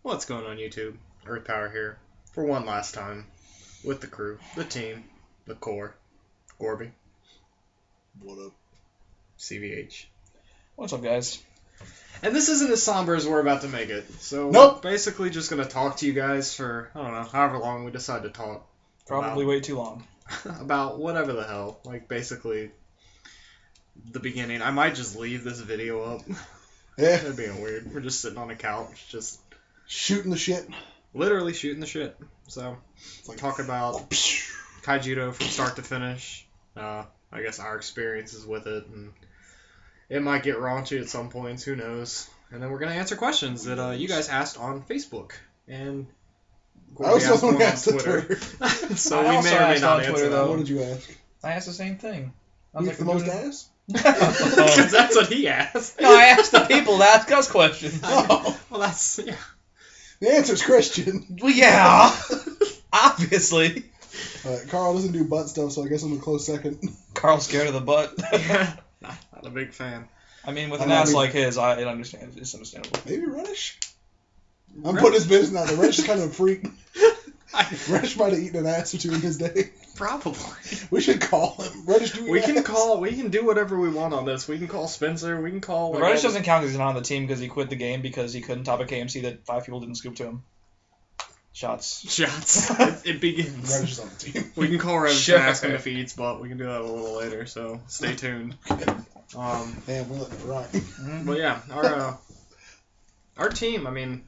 What's going on YouTube? Earth Power here for one last time with the crew, the team, the core, Gorby. What up? CVH. What's up, guys? And this isn't as somber as we're about to make it. So Nope. We're basically just going to talk to you guys for, I don't know, however long we decide to talk. Probably way too long. About whatever the hell. Like, basically, the beginning. I might just leave this video up. Yeah. That'd be weird. We're just sitting on a couch, just Shooting the shit. literally shooting the shit. So, Like, talk about Kaijudo from start to finish. I guess our experiences with it, and it might get raunchy at some points. Who knows? And then we're gonna answer questions that you guys asked on Facebook, and I was the one who on asked on Twitter. So I we also may or may asked not on answer Twitter, that. though. What did you ask? I asked the same thing. I was Who's like, the most ass? Because that's what he asked. No, I asked the people to ask us questions. Oh, Well, that's yeah. the answer's Christian. Well, yeah. Obviously. Carl doesn't do butt stuff, so I guess I'm a close second. Carl's scared of the butt. Yeah. Not a big fan. I mean, with I an mean- ass like his, it's understandable. Maybe Reddish? I'm putting his business out there. Reddish is kind of a freak. Reddish might have eaten an ass or two in his day. Probably. We should call him. Reddish, do We can ass? we can do whatever we want on this. We can call Spencer. We can call. But Reddish doesn't count because he's not on the team because he quit the game because he couldn't top a KMC that 5 people didn't scoop to him. Shots. Shots. It begins. Reddish is on the team. We can call Reddish Sure. and ask him if he eats butt. We can do that a little later, so stay tuned. Damn, we're letting it rock. But yeah, our team. I mean,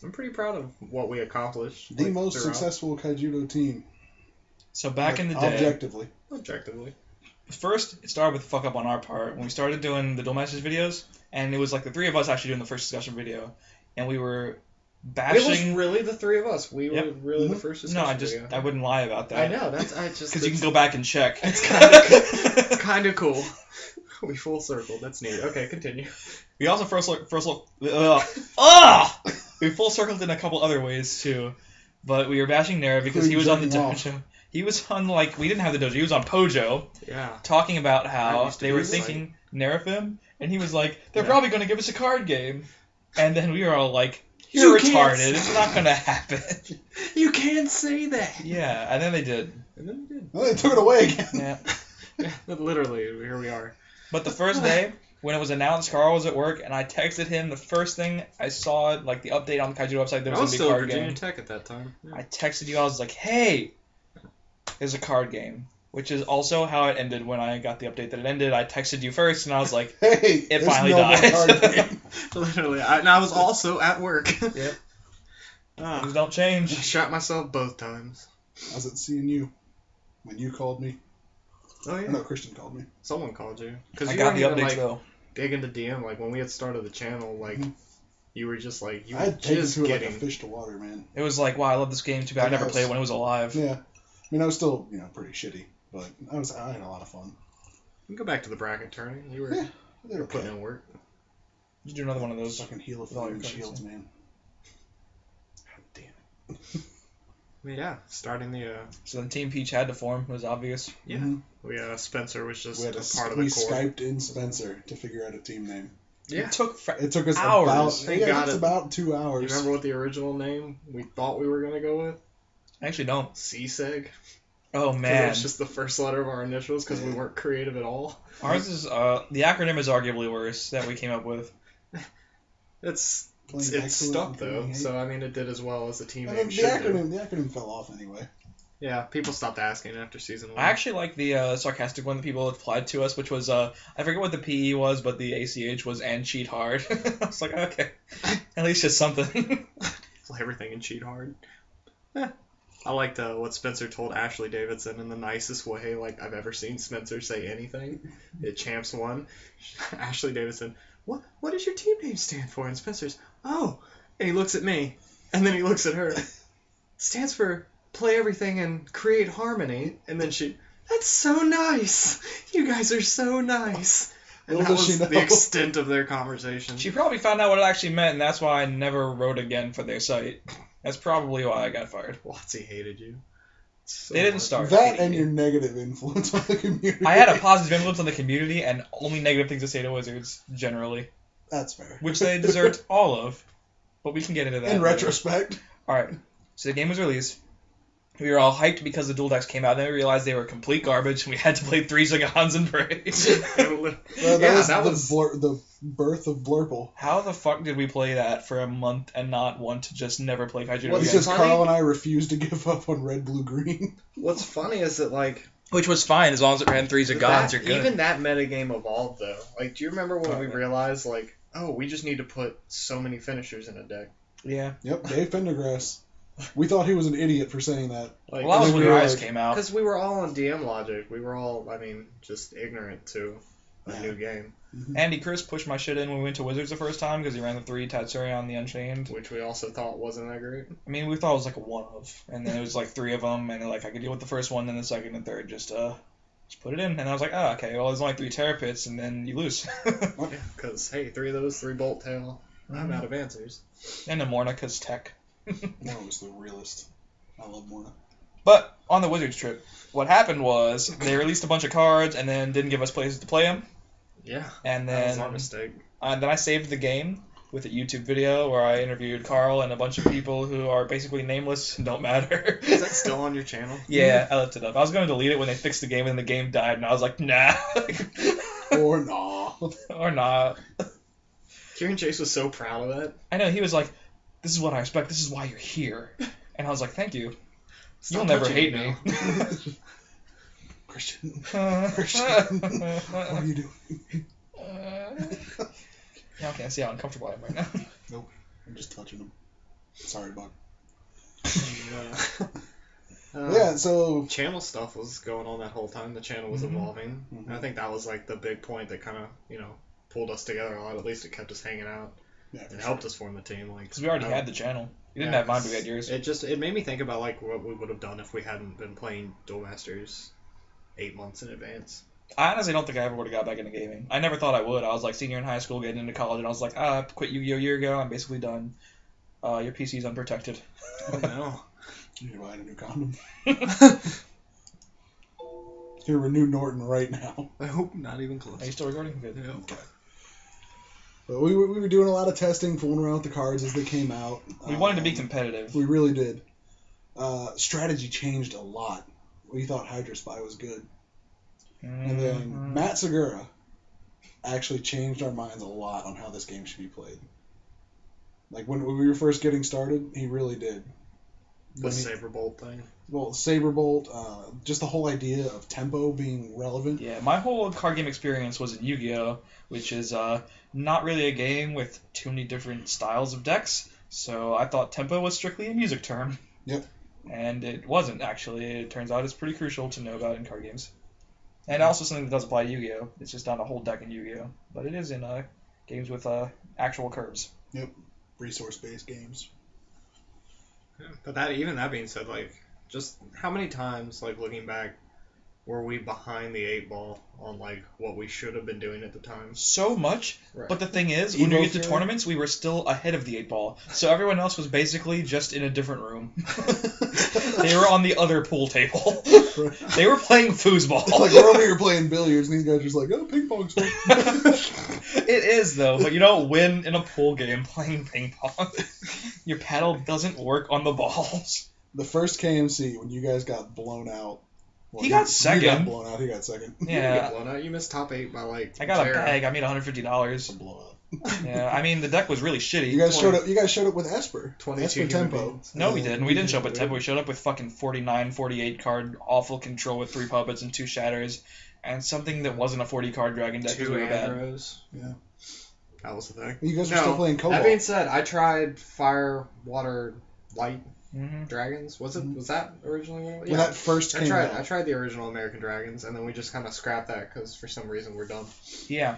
I'm pretty proud of what we accomplished. The like, most throughout. successful Kaijudo team. So back in the day, Objectively. Objectively. first it started with a fuck up on our part when we started doing the Duel Masters videos, and it was like the three of us actually doing the first discussion video, and we were bashing. It was really the three of us. We Yep. were really the first No, discussion video. I wouldn't lie about that. I know. Because you can go back and check. It's kind of kind of cool. We full circled. That's neat. Okay, continue. We also we full circled in a couple other ways too, but we were bashing Nera because he was on the Including jerking dojo. He was on we didn't have the dojo. He was on Pojo Yeah. talking about That how used to they be were the site. thinking Nerafim, and he was like, they're Yeah. probably going to give us a card game, and then we were all like, You you're can't retarded. It's not going to happen. You can't say that. Yeah, and then they did. And then we did. Well, they took it away again. Yeah. Yeah, literally, here we are. But the first day, when it was announced Carl was at work, and I texted him the first thing I saw, like the update on the Kaijudo website, there I was was going to be still a at card Virginia game. Tech at that time. Yeah. I texted you, I was like, hey, there's a card game. Which is also how it ended when I got the update that it ended. I texted you first, and I was like, Hey, It there's finally no more died. card game. Literally, and I was also at work. Yep. Ah, things don't I change. shot myself both times. I was at seeing you when you called me. Oh Or yeah, no, Christian called me. someone called you because I you got weren't the even updates, like though. digging the DM like when we had started the channel. Like Mhm. you were just like you I were had taken just to it like getting. a fish to water, man. It was like, wow, I love this game. Too bad I never Yes. played it when it was alive. Yeah. I mean, I was still, pretty shitty, but I had a lot of fun. You can go back to the bracket turning. You were Yeah. They were putting okay. in work. You do another one of those. Fucking heal of With all your and cards, shields, yeah. man. God damn it. I mean, yeah, starting the So then Team Peach had to form. It was obvious. yeah. Mhm. We Spencer was just We had a to, part of we the core. Skyped in Spencer to figure out a team name. Yeah. It took It took us Hours. about Thank yeah, God it's it- about 2 You hours. remember what the original name we thought we were gonna go with? I actually don't. CSEG. Oh, 'Cause It man. was just the first letter of our initials because we Yeah. weren't creative at all. Ours is, the acronym is arguably worse that we came up with. It's Playing it's excellent stuck and though, playing so I mean it did as well as the team And name then should do. the acronym fell off anyway. Yeah, people stopped asking after season 1. I actually like the sarcastic one that people applied to us, which was, I forget what the PE was, but the ACH was and cheat hard. I was like, okay. At least just something. play everything and cheat hard. I liked what Spencer told Ashley Davidson in the nicest way like I've ever seen Spencer say anything. It Champs won. Ashley Davidson, what does your team name stand for? And Spencer's, oh, and he looks at me, and then he looks at her. Stands for play everything and create harmony. And then she, that's so nice. You guys are so nice. And that Little does was she know. the extent of their conversation. She probably found out what it actually meant, and that's why I never wrote again for their site. That's probably why I got fired. Watsy hated you. So They didn't much. start. That and your negative influence on the community. I had a positive influence on the community and only negative things to say to Wizards, generally. That's fair. Which they deserved all of. but we can get into that. In later. retrospect. All right. So the game was released. We were all hyped because the dual decks came out. Then we realized they were complete garbage, and we had to play 3 Zigons and pray. That was the birth of Blurple. How the fuck did we play that for a month and not want to just never play Kaijudo again? Because Carl and I refused to give up on red, blue, green. What's funny is that, like... Which was fine, as long as it ran 3 Zigons, you're good. Even that metagame evolved, though. Like, do you remember when we realized, like, oh, we just need to put so many finishers in a deck? Yeah. Yep, Dave Pendergrass. We thought he was an idiot for saying that. Like, well, that was when Rise came out. Because we were all on DM logic. We were all, I mean, just ignorant to a new game. Andy Chris pushed my shit in when we went to Wizards the first time because he ran the 3 Tatsuri on the Unchained. Which we also thought wasn't that great. I mean, we thought it was like a one-of. And then it was like 3 of them, and like I could deal with the first one, then the second and third, just put it in. And I was like, oh, okay, well, there's only 3 Terrapits, and then you lose. Because, hey, 3 of those, 3 Bolt Tail. I'm out of answers. And then Mornica's tech. Morna was the realist. I love Morna. But on the Wizards trip, what happened was they released a bunch of cards and then didn't give us places to play them. Yeah, and that was our mistake. And then I saved the game with a YouTube video where I interviewed Carl and a bunch of people who are basically nameless and don't matter. Is that still on your channel? Yeah, I left it up. I was going to delete it when they fixed the game and the game died, and I was like, nah. Or nah. Or not. Kieran Chase was so proud of that. I know, he was like, this is what I expect, this is why you're here. And I was like, thank you. Stop You'll never hate me. Christian. What are you doing? Yeah, okay, I see how uncomfortable I am right now. Nope, I'm just touching him. Sorry, bud. Yeah, so... Channel stuff was going on that whole time. The channel was evolving. And I think that was like the big point that kind of, pulled us together a lot. At least it kept us hanging out. Yeah, it helped us form the team. Because we already had the channel. You didn't have mine, but we had yours. It made me think about like what we would have done if we hadn't been playing Duel Masters 8 months in advance. I honestly don't think I ever would have got back into gaming. I never thought I would. I was like senior in high school, getting into college, and I was like, I quit Yu-Gi-Oh! A year ago. I'm basically done. Your PC's unprotected. Oh no. You need to buy a new condom. You're renew Norton right now. I hope not even close. Are you still recording? Good. Yeah. Okay. But we were doing a lot of testing, fooling around with the cards as they came out. We wanted to be competitive. We really did. Strategy changed a lot. We thought Hydra Spy was good. And then Matt Segura actually changed our minds a lot on how this game should be played. Like when we were first getting started, he really did. The Saberbolt thing. Well, Saberbolt, just the whole idea of tempo being relevant. Yeah, my whole card game experience was in Yu-Gi-Oh!, which is not really a game with too many different styles of decks, so I thought tempo was strictly a music term. Yep. And it wasn't, actually. It turns out it's pretty crucial to know about in card games. And also something that does apply to Yu-Gi-Oh! It's just not a whole deck in Yu-Gi-Oh! But it is in games with actual curves. Yep. Resource-based games. Yeah, but that being said, like, just how many times, like, looking back, were we behind the 8 ball on, like, what we should have been doing at the time? So much, right. But the thing is, when we get to tournaments, we were still ahead of the 8 ball. So everyone else was basically just in a different room. They were on the other pool table. They were playing foosball. Like, we're over here playing billiards, and these guys are just like, oh, ping pong's fun. It is, though, but you don't win in a pool game playing ping pong. Your paddle doesn't work on the balls. The first KMC, when you guys got blown out. Well, he got second. You got blown out, he got second. You didn't get blown out. You missed top 8 by, like, I got a bag. I made $150. A blowout. Yeah, I mean, the deck was really shitty. You guys showed up with Esper. 22 Esper tempo. No, we didn't. We didn't show up with tempo. We showed up with fucking 49, 48 card awful control with 3 puppets and 2 shatters, and something that wasn't a 40 card dragon deck. 2 arrows. Yeah. That was the thing. You guys were still playing Cobalt. That being said, I tried Fire, Water, Light Dragons. Was that originally what it was? When that first came out. I tried the original American Dragons, and then we just kind of scrapped that because for some reason we're dumb. Yeah.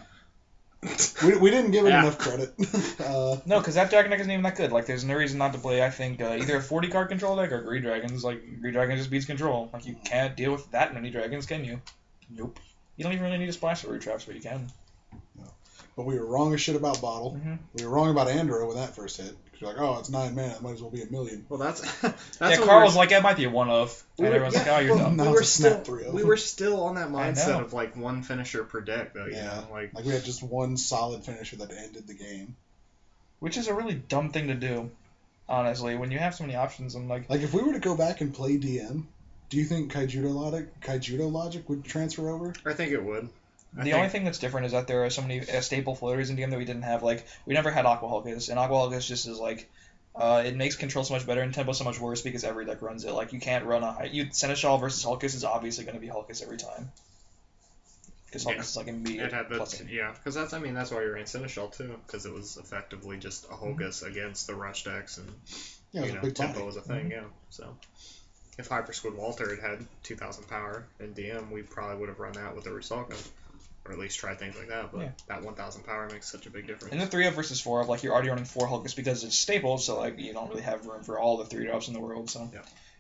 We didn't give it enough credit. No, because that dragon deck isn't even that good. Like, there's no reason not to play, I think, either a 40 card control deck or Greed Dragons. Like, Greed Dragon just beats control. Like, you can't deal with that many dragons, can you? Nope. You don't even really need a splash of root traps, but you can. No. But we were wrong as shit about Bottle. We were wrong about Andro when that first hit. Because you're like, oh, it's 9 mana. It might as well be $1 million. Well, that's Carl was like, it might be a one-of. And everyone's like, oh, you're dumb. We were still on that mindset of, like, one finisher per deck, though. Yeah. You know? Like, we had just one solid finisher that ended the game. which is a really dumb thing to do, honestly, when you have so many options. And like if we were to go back and play DM, do you think Kaijudo logic would transfer over? I think it would. The only thing that's different is that there are so many staple floaters in DM that we didn't have. Like, we never had Aqua Hulkus, and Aqua Hulkus just is like, it makes control so much better and tempo so much worse because every deck runs it. Like, you can't run Seneschal versus Hulkus is obviously going to be Hulkus every time. Because Hulkus is like immediate. It had because that's why you ran Seneschal too, because it was effectively just a Hulkus against the rush decks, and tempo was a thing, So if Hyper Squid Walter had 2,000 power in DM, we probably would have run that with a Rusalka. Or at least try things like that, but that 1,000 power makes such a big difference. In the 3 versus 4 like you're already running 4 Hulkus because it's staples, so like you don't really have room for all the 3 drops in the world, so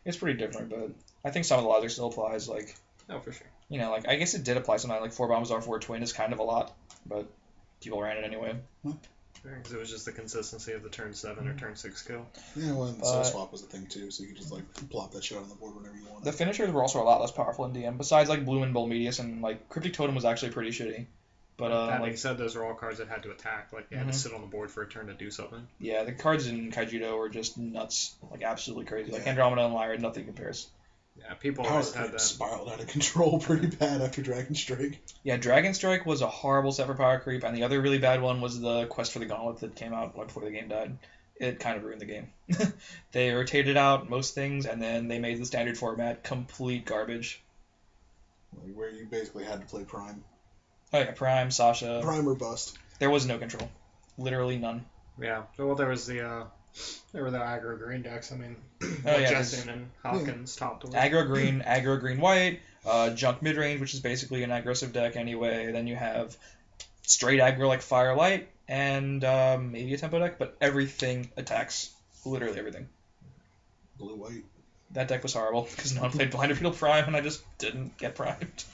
it's pretty different. But I think some of the logic still applies. Like, for sure. Like I guess it did apply something like 4 bombs R 4 twin is kind of a lot, but people ran it anyway. Because it was just the consistency of the turn 7 or turn 6 kill. Yeah, well, and Soul Swap was a thing too, so you could just like plop that shit on the board whenever you want. The finishers were also a lot less powerful in DM. Besides like Bloom and Bolmedius, and like Cryptic Totem was actually pretty shitty. But that being said, those were all cards that had to attack. Like they had to sit on the board for a turn to do something. Yeah, the cards in Kaijudo were just nuts, like absolutely crazy. Like Andromeda and Lyra, nothing compares. Yeah, people Power always had Creep that. spiraled out of control pretty bad after Dragon Strike. Yeah, Dragon Strike was a horrible set for Power Creep, and the other really bad one was the Quest for the Gauntlet that came out right before the game died. It kind of ruined the game. They rotated out most things, and then they made the standard format complete garbage. Like where you basically had to play Prime. Oh yeah, Prime, Sasha. Prime or bust. There was no control. Literally none. Yeah. Well, there was there were the aggro green decks. I mean, Justin and Hawkins topped away. Aggro green white, junk mid range, which is basically an aggressive deck anyway. Then you have straight aggro like Firelight and maybe a tempo deck, but everything attacks. Literally everything. Blue white. That deck was horrible because no one played Blinder Beetle Prime, and I just didn't get primed.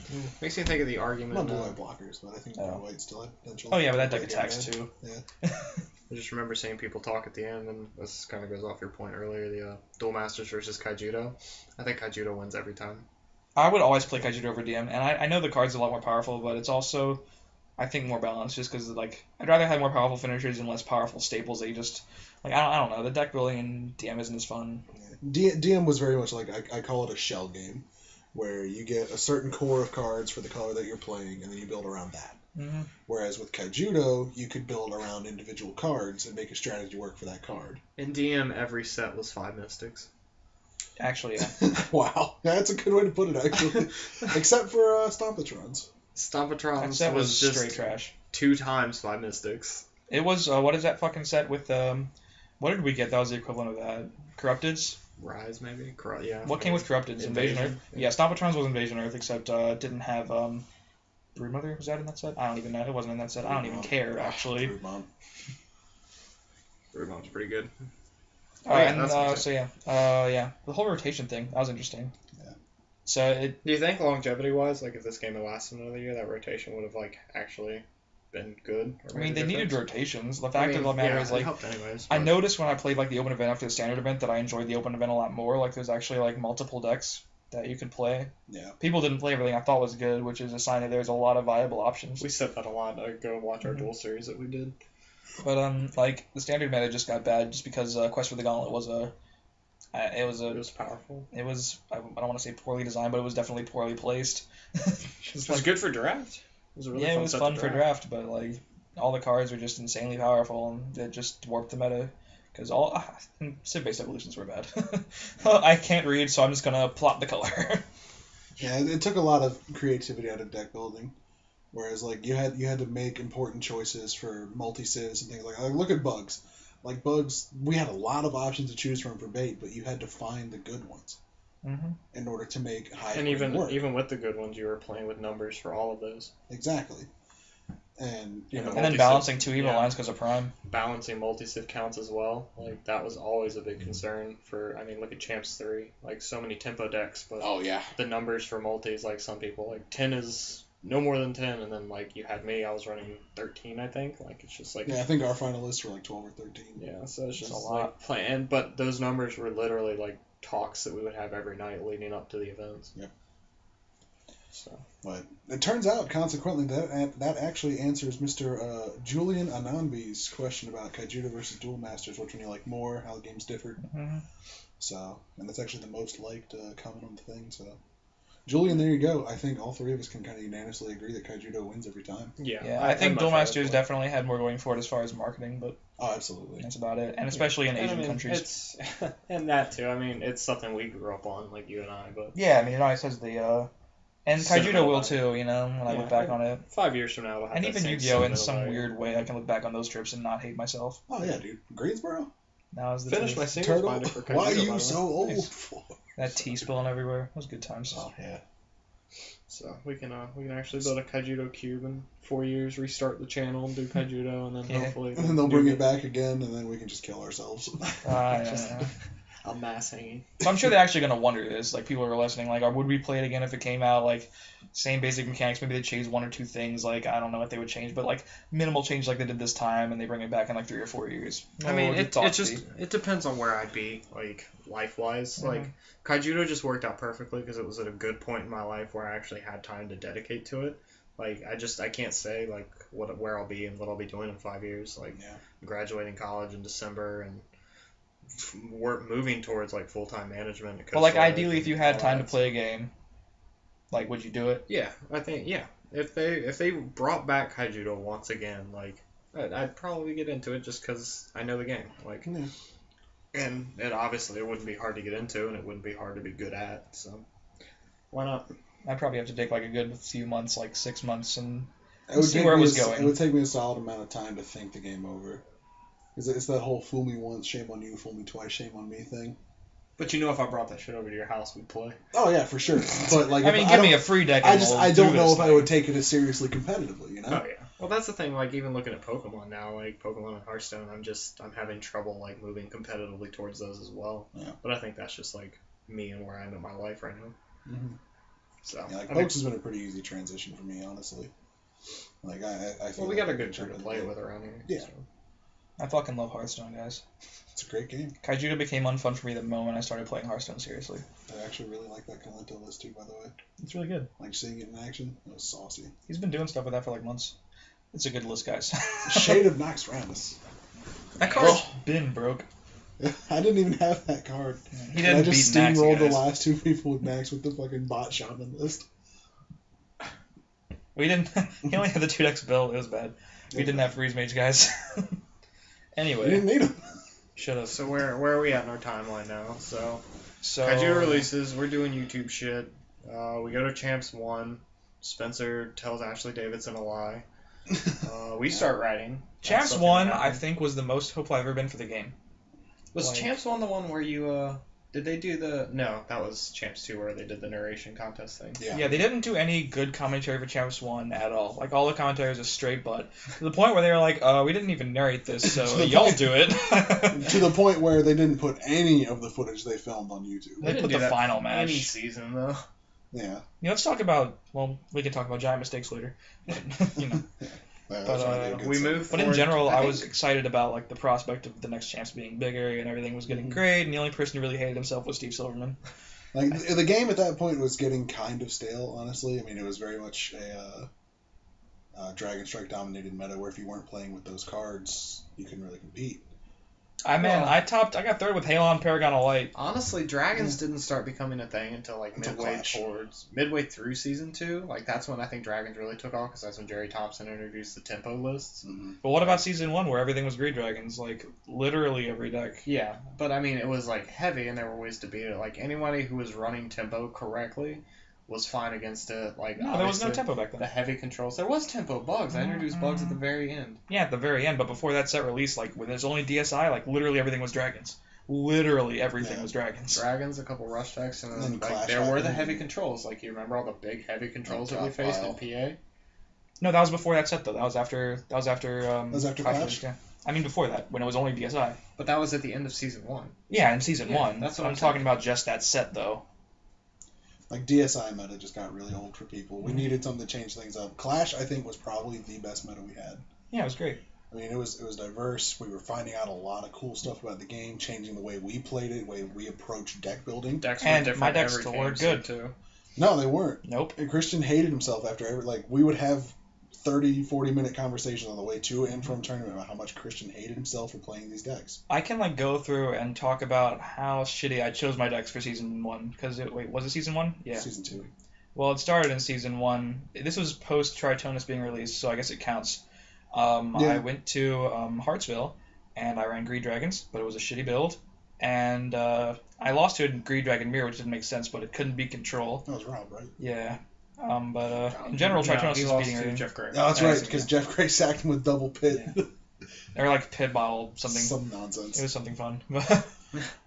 Makes me think of the argument. Not blue white blockers, but I think blue white still had potential. Oh yeah, but that deck attacks too. Yeah. I just remember seeing people talk at the end, and this kind of goes off your point earlier, the Duel Masters versus Kaijudo. I think Kaijudo wins every time. I would always play Kaijudo over DM, and I know the card's a lot more powerful, but it's also, I think, more balanced, just because, like, I'd rather have more powerful finishers and less powerful staples that you just, like, I don't know, the deck building in DM isn't as fun. Yeah. DM was very much like, I call it a shell game, where you get a certain core of cards for the color that you're playing, and then you build around that. Mm-hmm. Whereas with Kaijudo, you could build around individual cards and make a strategy work for that card. In DM, every set was 5 Mystics. Actually, yeah. Wow, that's a good way to put it, actually. Except for Stompatrons. Stompatrons that set was just straight trash. 2 times 5 Mystics. It was, what is that fucking set with, what did we get that was the equivalent of that? Corrupteds? Rise, maybe? Yeah. What came with Corrupteds? Invasion Earth? Yeah, Stompatrons was Invasion Earth, except it didn't have, Broodmother? Was that in that set? I don't even know. It wasn't in that set. I don't even care, actually. Broodmom's pretty good. The whole rotation thing, that was interesting. Yeah. So do you think longevity-wise, like if this game had lasted another year, that rotation would have like actually been good? I mean, they needed rotations. The fact of the matter is, like, helped anyways, I noticed when I played like the open event after the standard event that I enjoyed the open event a lot more. Like, there's actually like multiple decks that you could play. Yeah. People didn't play everything I thought was good, which is a sign that there's a lot of viable options. We said that a lot. Go watch our duel series that we did. But like the standard meta just got bad just because Quest for the Gauntlet was it was powerful. It was I don't want to say poorly designed, but it was definitely poorly placed. It was good for draft. It was a really it was fun for draft, but like all the cards were just insanely powerful and it just warped the meta. Because all Civ-based evolutions were bad. I can't read, so I'm just gonna plot the color. Yeah, it took a lot of creativity out of deck building. Whereas like you had to make important choices for multi-civs and things like that. Like, look at bugs. Like bugs, we had a lot of options to choose from for bait, but you had to find the good ones in order to make high. And even with the good ones, you were playing with numbers for all of those. Exactly. And and then balancing 2 evil lines because of Prime. Balancing multi-civ counts as well. Like that was always a big concern for. I mean, look at Champs 3. Like so many tempo decks, but the numbers for multis, like some people, like 10 is no more than 10, and then like you had me, I was running 13, I think. Like it's just like I think our finalists were like 12 or 13. Yeah, so it's just a lot. But those numbers were literally like talks that we would have every night leading up to the events. Yep. So. But it turns out, consequently, that actually answers Mr. Julian Ananbi's question about Kaijudo versus Duel Masters, which one you like more, how the games differed. Mm-hmm. So, and that's actually the most liked comment on the thing. So, Julian, there you go. I think all three of us can kind of unanimously agree that Kaijudo wins every time. Yeah, I think Duel Masters definitely had more going for it as far as marketing, but absolutely, that's about it. And especially in Asian countries. And that too. I mean, it's something we grew up on, like you and I. But yeah, I mean, it always has the and Kaijudo will too. You know, when I look back on it. 5 years from now, it'll have and that even same Yu-Gi-Oh! In some sentimental weird way, I can look back on those trips and not hate myself. Oh yeah, dude, Greensboro. That was the Finish my singles binder for Kaijudo. Why are you so old for? That tea spilling everywhere. Those good times. Oh yeah. So we can actually build a Kaijudo cube in 4 years, restart the channel, do Kaijudo, and then hopefully. And then they'll bring it back again, and then we can just kill ourselves. A mass hanging. So I'm sure they're actually gonna wonder this. Like people are listening. Like, would we play it again if it came out? Like, same basic mechanics. Maybe they change one or two things. Like, I don't know what they would change, but like minimal change like they did this time, and they bring it back in like 3 or 4 years. I mean, it depends on where I'd be, like life wise. Mm-hmm. Like Kaijudo just worked out perfectly because it was at a good point in my life where I actually had time to dedicate to it. Like I can't say like where I'll be and what I'll be doing in 5 years. Like graduating college in December and moving towards like full-time management. But like ideally, if you had time to play a game, like would you do it? Yeah, I think if they brought back Kaijudo once again, like I'd probably get into it just because I know the game. Like, and it wouldn't be hard to get into, and it wouldn't be hard to be good at. So why not? I'd probably have to take like a good few months, like 6 months, and see where it was going. It would take me a solid amount of time to think the game over. It's that whole fool me once, shame on you, fool me twice, shame on me thing. But you know, if I brought that shit over to your house, we'd play. Oh yeah, for sure. But like, I mean, give me a free deck. I don't know if I would take it as seriously competitively, you know? Oh yeah. Well, that's the thing. Like, even looking at Pokemon now, like Pokemon and Hearthstone, I'm having trouble like moving competitively towards those as well. Yeah. But I think that's just like me and where I am in my life right now. Mm-hmm. So yeah, like Pokes has been a pretty easy transition for me, honestly. Like I feel we got a good crew to play it with around here. Yeah. So. I fucking love Hearthstone, guys. It's a great game. Kaijudo became unfun for me the moment I started playing Hearthstone seriously. I actually really like that Kalento list too, by the way. It's really good. Like seeing it in action, it was saucy. He's been doing stuff with that for like months. It's a good list, guys. Shade of Noxramas. That card's been broke. I didn't even have that card. He didn't. I just steamrolled the last 2 people with Max with the fucking bot shaman list. We didn't. He only had the 2 decks built. It was bad. We didn't have Freeze Mage, guys. Anyway. We didn't need them. Should have. So where are we at in our timeline now? So Kaijudo releases. We're doing YouTube shit. We go to Champs 1. Spencer tells Ashley Davidson a lie. We start writing. Champs 1, I think, was the most hopeful I've ever been for the game. Was Champs 1 the one where you did they do the no? That was Champs 2 where they did the narration contest thing. Yeah, they didn't do any good commentary for Champs 1 at all. Like all the commentary was a straight butt. To the point where they were like, we didn't even narrate this, so y'all do it. To the point where they didn't put any of the footage they filmed on YouTube. They put the final match. Any season though. Yeah. Let's talk about. Well, we can talk about giant mistakes later. But, you know. We moved. But in general, I was excited about like the prospect of the next champs being bigger and everything was getting great. And the only person who really hated himself was Steve Silverman. Like the game at that point was getting kind of stale, honestly. I mean, it was very much a Dragon Strike dominated meta where if you weren't playing with those cards, you couldn't really compete. I got 3rd with Halon, Paragon of Light. Honestly, dragons didn't start becoming a thing until like midway through season 2. Like that's when I think dragons really took off because that's when Jerry Thompson introduced the tempo lists. Mm-hmm. But what about season 1 where everything was greed dragons? Like literally every deck. Yeah, but I mean it was like heavy and there were ways to beat it. Like anybody who was running tempo correctly was fine against it. Like no, there was no tempo back then. The heavy controls. There was tempo bugs. I introduced bugs at the very end. Yeah, at the very end. But before that set release, like when there's only DSI, like literally everything was dragons. Literally everything was dragons. Dragons, a couple rush decks, and then like, there were the heavy controls. Like you remember all the big heavy controls that we faced in PA? No, that was before that set though. That was after. That was after Clash? Yeah. I mean before that, when it was only DSI. But that was at the end of season 1. Yeah, in season 1. That's what I'm talking about. Just that set though. Like DSI meta just got really old for people. We needed something to change things up. Clash, I think, was probably the best meta we had. Yeah, it was great. I mean, it was diverse. We were finding out a lot of cool stuff about the game, changing the way we played it, the way we approached deck building. And my decks still were good too. No, they weren't. Nope. And Christian hated himself after we would have 30, 40-minute conversations on the way to and from tournament about how much Christian hated himself for playing these decks. I can go through and talk about how shitty I chose my decks for season 1. Because was it season 1? Yeah. Season 2. Well, it started in season 1. This was post Tritonus being released, so I guess it counts. I went to Hartsville, and I ran Greed Dragons, but it was a shitty build. And I lost to a Greed Dragon Mirror, which didn't make sense, but it couldn't beat Control. That was Rob, right? Yeah. But in general, Tritonus is beating her. Jeff Gray. No, that's right, because Jeff Gray sacked him with double pit. Yeah. They were like pit bottle something. Some nonsense. It was something fun.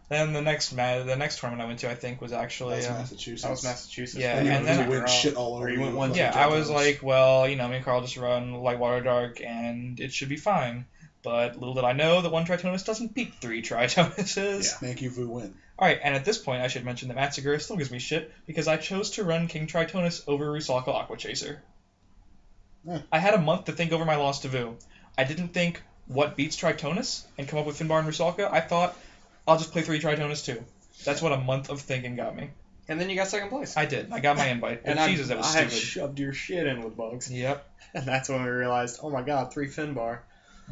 Then the next tournament I went to, I think, was actually Massachusetts. That was Massachusetts. Yeah, and then you went shit all over. You went one. Yeah, I was like, well, me and Carl just run Light Water Dark, and it should be fine. But little did I know that one Tritonus doesn't beat 3 Tritonuses. Yeah. Thank you, Vu win. Alright, and at this point, I should mention that Matsugura still gives me shit because I chose to run King Tritonus over Rusalka Aqua Chaser. Yeah. I had a month to think over my loss to Vu. I didn't think what beats Tritonus and come up with Finbar and Rusalka. I thought, I'll just play 3 Tritonus too. That's what a month of thinking got me. And then you got second place. I did. I got my invite. And Jesus, that was I stupid. had shoved your shit in with bugs. Yep. And that's when we realized, oh my god, 3 Finbar.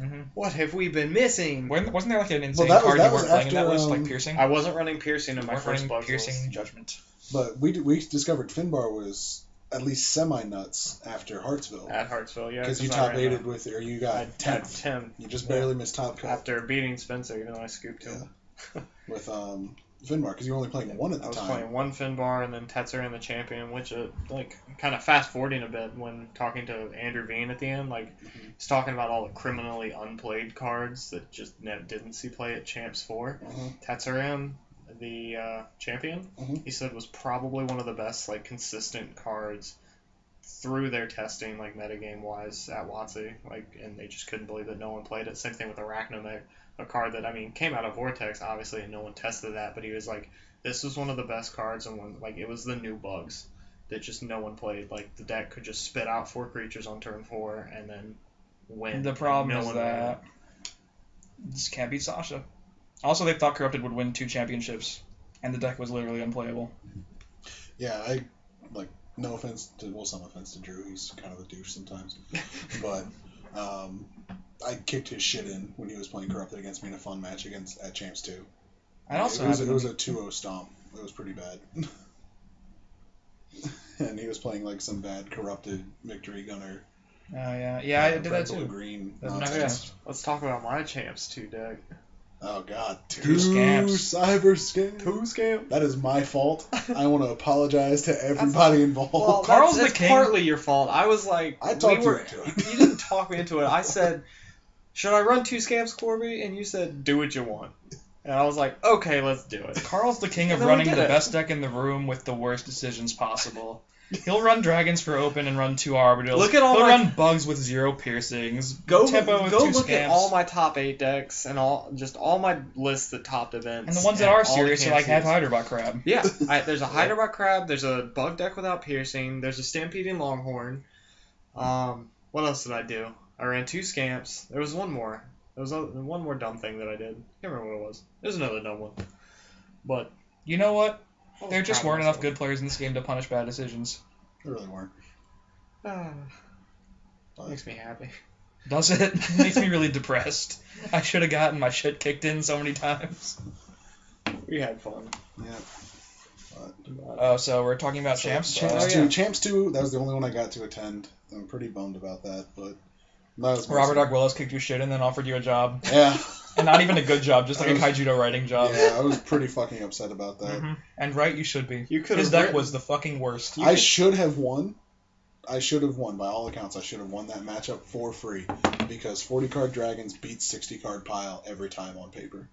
Mm-hmm. What have we been missing? Wasn't there like an insane that card was you weren't playing in that after, list, like Piercing? I wasn't running Piercing in my first bug Piercing list. Judgment. But we discovered Finbar was at least semi-nuts after Hartsville. At Hartsville, yeah. Because you I top ran 8'd with, or you got 10th. 10. You just barely missed top cut. After beating Spencer, even though I scooped him. With Finbar, because you were only playing one at the time. I was playing one Finbar and then Tetzer in the champion, which, kind of fast-forwarding a bit when talking to Andrew Veen at the end, he's talking about all the criminally unplayed cards that just didn't see play at Champs 4. Tetzer the champion, he said was probably one of the best, consistent cards through their testing, metagame-wise at WotC, and they just couldn't believe that no one played it. Same thing with Arachnomech, a card that, came out of Vortex, obviously, and no one tested that, but he was like, this was one of the best cards, and it was the new bugs that just no one played. The deck could just spit out 4 creatures on turn 4, and then win. The problem is that this can't beat Sasha. Also, they thought Corrupted would win 2 championships, and the deck was literally unplayable. Yeah, no offense to, some offense to Drew, he's kind of a douche sometimes, but I kicked his shit in when he was playing Corrupted against me in a fun match at Champs 2. It was a 2-0 stomp. It was pretty bad. And he was playing some bad Corrupted Victory Gunner. Oh, yeah, I did that too. Green. Let's talk about my Champs 2 deck. Oh god, 2 scamps. Cyber scamps. 2 scamps. That is my fault. I want to apologize to everybody involved. Well, Carl's the king. Partly your fault. I was like, I talked you into it. You didn't talk me into it. I said, should I run 2 scamps, Corby? And you said, do what you want. And I was like, okay, let's do it. Carl's the king of then running we the did it. best deck in the room with the worst decisions possible. He'll run Dragons for open and run 2 Orbitals. Look at all He'll my- run Bugs with 0 piercings. Tempo with 2 look scamps. at all my top 8 decks and all my lists that topped events. And the ones that are all the serious are half cancels. Hyderbot Crab. Yeah, there's a Hyderbot Crab, there's a Bug deck without piercing, there's a Stampeding Longhorn. What else did I do? I ran 2 scamps. There was one more. There was one more dumb thing that I did. I can't remember what it was. There's another dumb one. But You know what? I was There just proud of weren't enough myself. good players in this game to punish bad decisions. They really weren't. Makes me happy. Does it? It makes me really depressed. I should have gotten my shit kicked in so many times. We had fun. Yeah. So we're talking about champs. Champs yeah. 2. Champs 2, that was the only one I got to attend. I'm pretty bummed about that, but not as much. Robert Dog Willis kicked your shit and then offered you a job. Yeah. And not even a good job, just like a Kaijudo writing job. Yeah, I was pretty fucking upset about that. Mm-hmm. And right, you should be. You could His have deck written- was the fucking worst. I should have won. By all accounts. I should have won that matchup for free because 40-card Dragons beat 60-card Pile every time on paper.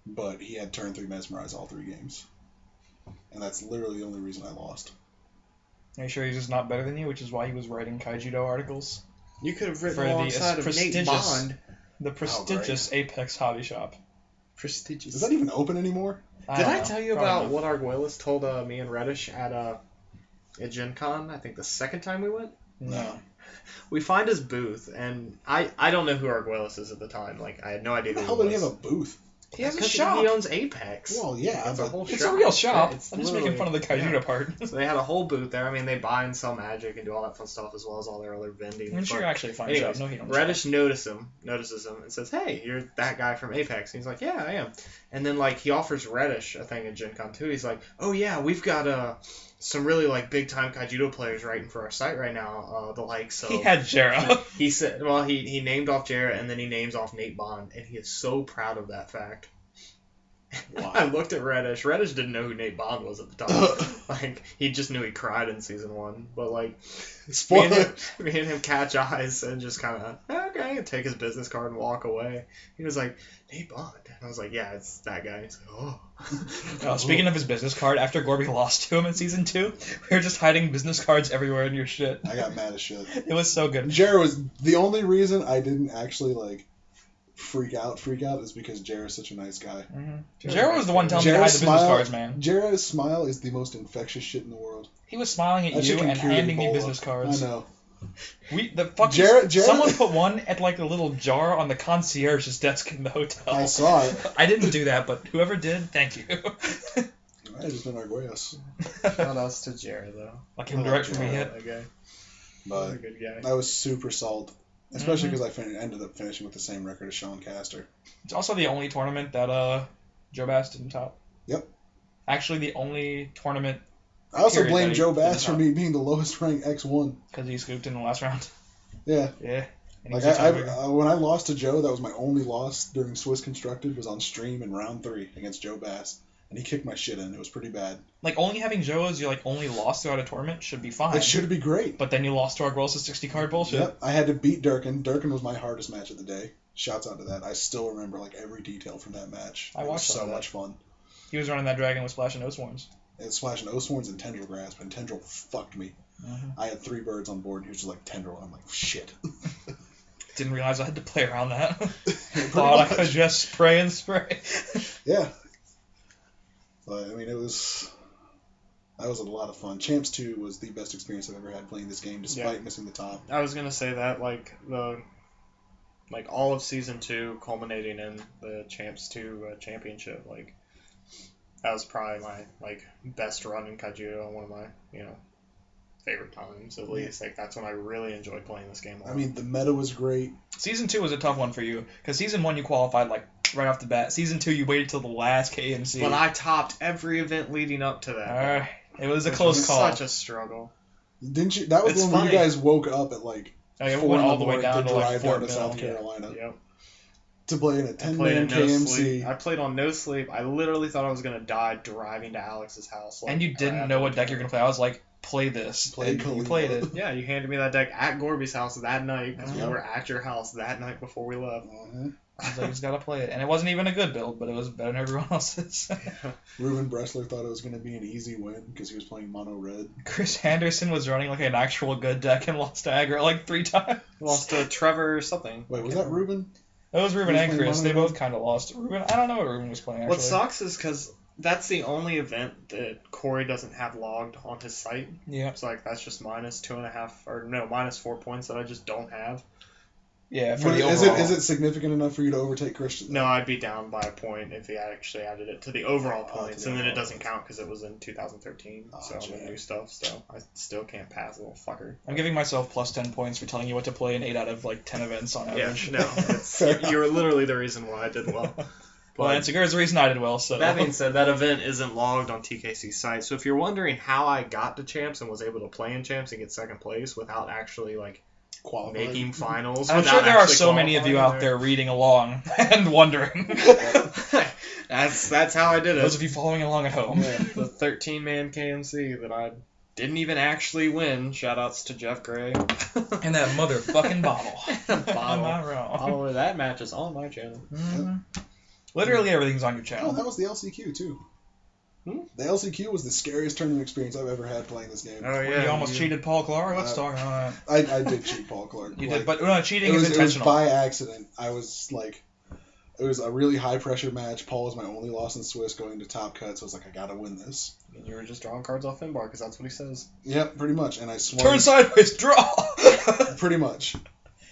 But he had turn 3 Mesmerize all 3 games. And that's literally the only reason I lost. Are you sure he's just not better than you, which is why he was writing Kaijudo articles? You could have written For the alongside of Nate prestigious- Bond. The prestigious Apex Hobby Shop. Prestigious. Is that even open anymore? Did don't I know. tell you Probably about not. what Arguelles told me and Reddish at Gen Con? I think the second time we went. No. We find his booth, and I don't know who Arguelles is at the time. I had no idea How the who hell he did he was. have a booth? He has a Because shop. He owns Apex. Well, yeah, It's a whole It's shop. a real shop. Yeah, it's I'm just making fun of the Kaijudo yeah. part. So they had a whole booth there. I mean, they buy and sell magic and do all that fun stuff as well as all their other vending. I'm sure But you actually find anyways, out. No, he don't. Reddish notices him and says, "Hey, you're that guy from Apex." And he's like, "Yeah, I am." And then like he offers Reddish a thing at Gen Con too. He's like, "Oh yeah, we've got some really like big time Kaijudo players writing for our site right now. The likes of." He had Jera. He said, well, he named off Jarrett and then he names off Nate Bond, and he is so proud of that fact. Wow. I looked at Reddish. Reddish didn't know who Nate Bond was at the time. Like, he just knew he cried in season 1. But, like, Spoiler. me and him catch eyes and just kind of, okay, and take his business card and walk away. He was like, Nate Bond. And I was like, yeah, it's that guy. He's like, oh. Speaking of his business card, after Gorby lost to him in season 2, we were just hiding business cards everywhere in your shit. I got mad as shit. It was so good. Jared was the only reason I didn't actually like freak out is because Jared's such a nice guy. Mm-hmm. Jared was the one telling me to hide the business cards, man. Jared's smile is the most infectious shit in the world. He was smiling at That you shit can and cure handing me Ebola. business cards. I know. Jared, Jared- someone put one at like a little jar on the concierge's desk in the hotel. I saw it. I didn't do that, but whoever did, thank you. I just been Arguellos. Shout outs to Jared, though. Like him direct from me Yeah, hit. that guy. But He's a good guy. I was super salty. Especially because I ended up finishing with the same record as Sean Caster. It's also the only tournament that Joe Bass didn't top. Yep. Actually, the only tournament I also Period, blame buddy. Joe Bass for Didn't me being the lowest ranked X1. because he scooped in the last round. Yeah. Yeah. And he Like was a tiebreaker. when I lost to Joe, that was my only loss during Swiss Constructed, was on stream in round 3 against Joe Bass. And he kicked my shit in. It was pretty bad. Like, only having Joe as your, like, only loss throughout a tournament should be fine. It should be great. But then you lost to Arguellos' 60 card bullshit. Yep. I had to beat Durkin. Durkin was my hardest match of the day. Shouts out to that. I still remember like every detail from that match. I It was watched so some of much fun. He was running that dragon with Splash and No Swarms. It was splashing O-Sworns and Tendril Grasp, and Tendril fucked me. Mm-hmm. I had 3 birds on board, and he was just like Tendril, and I'm like, shit. Didn't realize I had to play around that. Pretty Thought I much. could just spray and spray. Yeah. But, I mean, that was a lot of fun. Champs 2 was the best experience I've ever had playing this game, despite missing the top. I was gonna say that all of season 2 culminating in the Champs 2 championship, like that was probably my best run in Kaijudo and one of my favorite times at least. Like that's when I really enjoyed playing this game. I mean, the meta was great. Season 2 was a tough one for you, because Season 1 you qualified like right off the bat. Season 2 you waited till the last KMC. But I topped every event leading up to that. It was a Which close was call. Such a struggle. Didn't you? That was It's the one where you funny. guys woke up at like It 4 went in all the the way morning down to to like drive Fort down to Mill. South Carolina Yep. to play in a I played 10-man in no sleep. KMC. I played on no sleep. I literally thought I was gonna die driving to Alex's house. And you didn't know what deck you're going to play. I was like, play this. Play And you Kalima. played it. Yeah, you handed me that deck at Gorby's house that night because we Mhm. were at your house that night before we left. Uh-huh. I was like, you just got to play it. And it wasn't even a good build, but it was better than everyone else's. Ruben Bressler thought it was going to be an easy win because he was playing mono red. Chris Anderson was running like an actual good deck and lost to aggro like 3 times. Lost to Trevor or something. Wait, was that Ruben? It was Ruben He was and playing Chris. They mono both kind of lost. Ruben, I don't know what Ruben was playing, actually. What sucks is because that's the only event that Corey doesn't have logged on his site. Yeah. It's like that's just minus 4 points that I just don't have. Yeah, for But the is overall. it significant enough for you to overtake Christian? No, I'd be down by a point if he actually added it to the overall Oh, points, to the and then it overall doesn't count because it was in 2013, Oh, so I'm gee. new stuff, so I still can't pass, little fucker. I'm giving myself plus 10 points for telling you what to play in 8 out of like 10 events on Yeah, average. no, you're literally the reason why I did well. Well, and Segura's the reason I did well, so. That being said, that event isn't logged on TKC's site, so if you're wondering how I got to Champs and was able to play in Champs and get second place without actually like Qualified. making finals, I'm without sure there are actually so many of you qualifying out there reading along and wondering. That's how I did it. Those of you following along at home. Yeah, the 13-man KMC that I didn't even actually win. Shoutouts to Jeff Gray. And that motherfucking bottle. Am Bottle. I wrong? Oh, that match is on my channel. Mhm. Literally everything's on your Oh, channel. that was the LCQ too. Hmm? The LCQ was the scariest tournament experience I've ever had playing this game. Oh, You almost cheated Paul Clark. Let's talk on that. I did cheat Paul Clark. You Like, did, but no, cheating it was is intentional. by accident. I was like, it was a really high pressure match. Paul was my only loss in Swiss going to top cut, so I was like, I gotta win this. And you were just drawing cards off Finbar because that's what he says. Yep, pretty much. And I swung. Turn sideways, draw. Pretty much.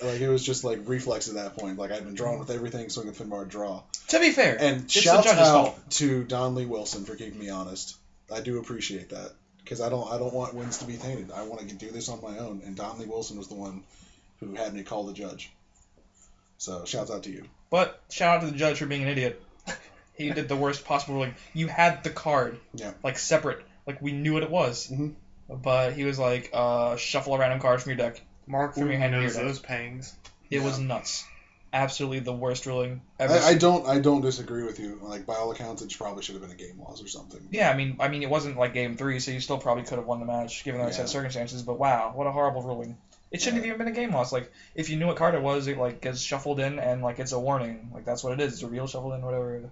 Like, it was just, like, reflex at that point. Like, I'd been drawn with everything, swing and Finbar, draw. To be fair, And it's the shouts judge's out fault. to Don Lee Wilson for keeping me honest. I do appreciate that. Because I don't want wins to be tainted. I want to do this on my own. And Don Lee Wilson was the one who had me call the judge. So, shouts out to you. But shout out to the judge for being an idiot. He did the worst possible ruling. You had the card, Yeah. like, separate. Like, we knew what it was. Mhm. But he was like, shuffle a random card from your deck. Mark From your hand to your knows deck. those pangs. It Yeah. was nuts. Absolutely the worst ruling ever. I don't disagree with you. Like, by all accounts, it probably should have been a game loss or something. Yeah, I mean, it wasn't like game 3, so you still probably could have won the match given the set of circumstances. But wow, what a horrible ruling! It shouldn't have even been a game loss. Like, if you knew what card it was, it like gets shuffled in and like it's a warning. Like that's what it is. It's a real shuffled in, whatever.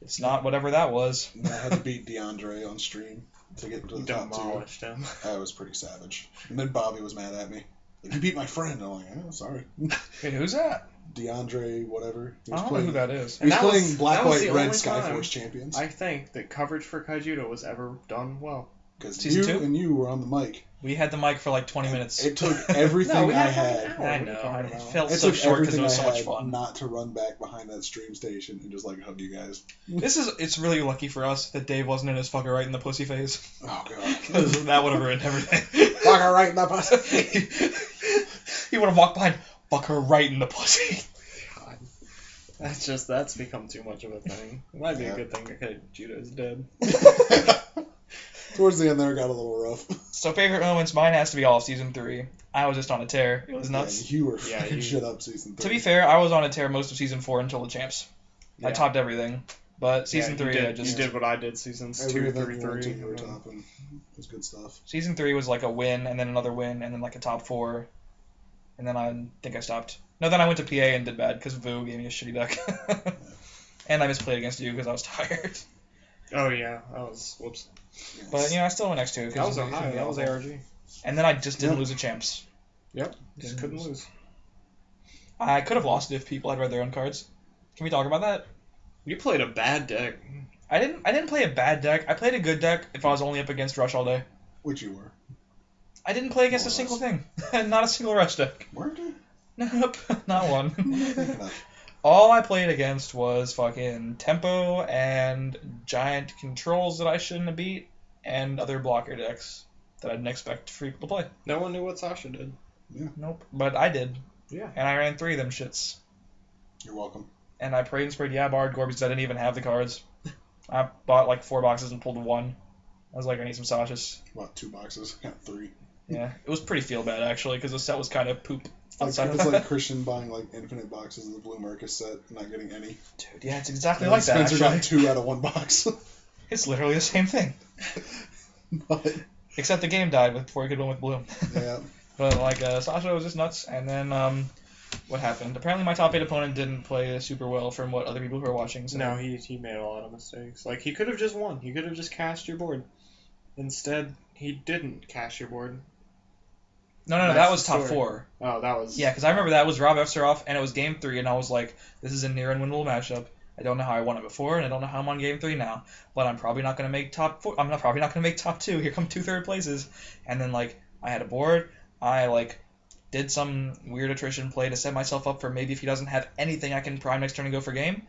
It's not whatever that was. And I had to beat DeAndre on stream to get to the top 2. Demolished him. That was pretty savage. And then Bobby was mad at me. Like, you beat my friend. I'm like, oh, sorry. Wait, who's that? DeAndre, whatever. He I was don't know playing, who that is. he was And that playing was- Black, that was White, the Red only time Skyforce champions. I think that coverage for Kaijudo was ever done well. Because Season you 2? and you were on the mic. We had the mic for like 20 minutes. It took everything No, we I had had. an hour. I What are you know. talking It about? felt It so took short because it everything was I so much had fun. not to run back behind that stream station and just, like, hug you guys. It's really lucky for us that Dave wasn't in his fucker right in the pussy phase. Oh, God. Because that would have ruined everything. Fuck her right in the pussy. He would have walked behind, fuck her right in the pussy. God. That's become too much of a thing. It might be Yeah. a good thing that Kaijudo's dead. Towards the end there, it got a little rough. So favorite moments, mine has to be all of season 3. I was just on a tear. It was nuts. Yeah, you were Yeah, fucking you- shit up season 3. To be fair, I was on a tear most of season 4 until the champs. I Yeah. topped everything. But season Yeah, 3, you I just... did what I did seasons Every 2 event through you went to, 3. you were topping. It was good stuff. Season 3 was like a win, and then another win, and then like a top 4. And then I think I stopped. No, then I went to PA and did bad, because Vu gave me a shitty deck. And I misplayed against you because I was tired. Oh yeah, whoops. Yes. But, you know, I still went next to it. That was Ohio. That was ARG. And then I just didn't Yep. lose a champs. Yep. Just couldn't lose. I could have lost it if people had read their own cards. Can we talk about that? You played a bad deck. I didn't play a bad deck. I played a good deck if I was only up against Rush all day. Which you were. I didn't play against a More or single thing. Not a single Rush deck. Weren't you? Nope, not one. Thinking of- All I played against was fucking Tempo and giant controls that I shouldn't have beat, and other blocker decks that I didn't expect for people to play. No one knew what Sasha did. Nope, but I did. Yeah. And I ran 3 of them shits. You're welcome. And I prayed and sprayed Yabard Gore because I didn't even have the cards. I bought like 4 boxes and pulled 1. I was like, I need some Sashas. About 2 boxes. Got 3. Yeah, it was pretty feel bad actually because the set was kind of poop. Like, outside of it's that. like Christian buying like infinite boxes of the Blue Marcus set, not getting any. Dude, yeah, it's exactly And like that. Spencer Actually, got 2 out of 1 box. it's literally the same thing, But except the game died before he could win with blue. yeah, But like Sasha was just nuts, and then what happened? Apparently, my top 8 opponent didn't play super well from what other people who were watching. So. No, he made a lot of mistakes. Like, he could have just won. He could have just cast your board. Instead, he didn't cast your board. No, That's that was the top story. 4. Oh, that was... Yeah, because I remember that was Rob Efseroff, and it was game 3, and I was like, this is a near unwinnable matchup. I don't know how I won it before, and I don't know how I'm on game 3 now, but I'm probably not going to make top 4. Probably not going to make top 2. Here come 2 third places. And then, like, I had a board. I, like, did some weird attrition play to set myself up for maybe if he doesn't have anything I can prime next turn and go for game.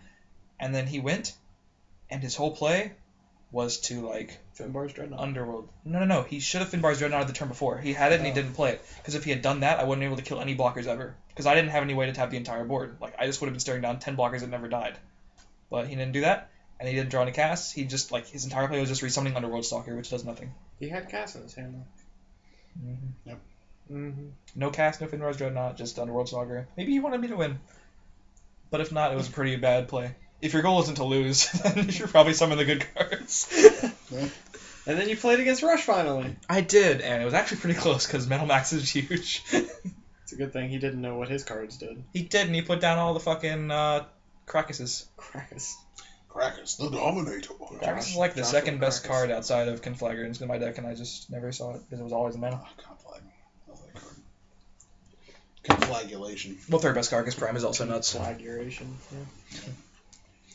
And then he went, and his whole play was to, like, Finbar's Dreadnought. Underworld. No. He should have Finbar's Dreadnought the turn before. He had it and he didn't play it. Because if he had done that, I wouldn't be able to kill any blockers ever. Because I didn't have any way to tap the entire board. Like, I just would have been staring down 10 blockers that never died. But he didn't do that, and he didn't draw any casts. He just, like, his entire play was just resummoning Underworld Stalker, which does nothing. He had cast in his hand, though. Mm-hmm. Yep. Mm-hmm. No cast, no Finbar's Dreadnought, just Underworld Stalker. Maybe he wanted me to win. But if not, it was a pretty bad play. If your goal isn't to lose, then you should probably summon the good cards. yeah. And then you played against Rush, finally. I did, and it was actually pretty close, because Metal Max is huge. It's a good thing he didn't know what his cards did. He did, and he put down all the fucking Krakuses. Krakus. Krakus, the Dominator. Krakus is like the Joshua second best Krakus. card outside of Conflagrant in my deck, and I just never saw it, because it was always a mana. Oh, Conflag. I love that card. Conflagulation. Well, third best card, because Prime is also nuts. Flagration. Yeah.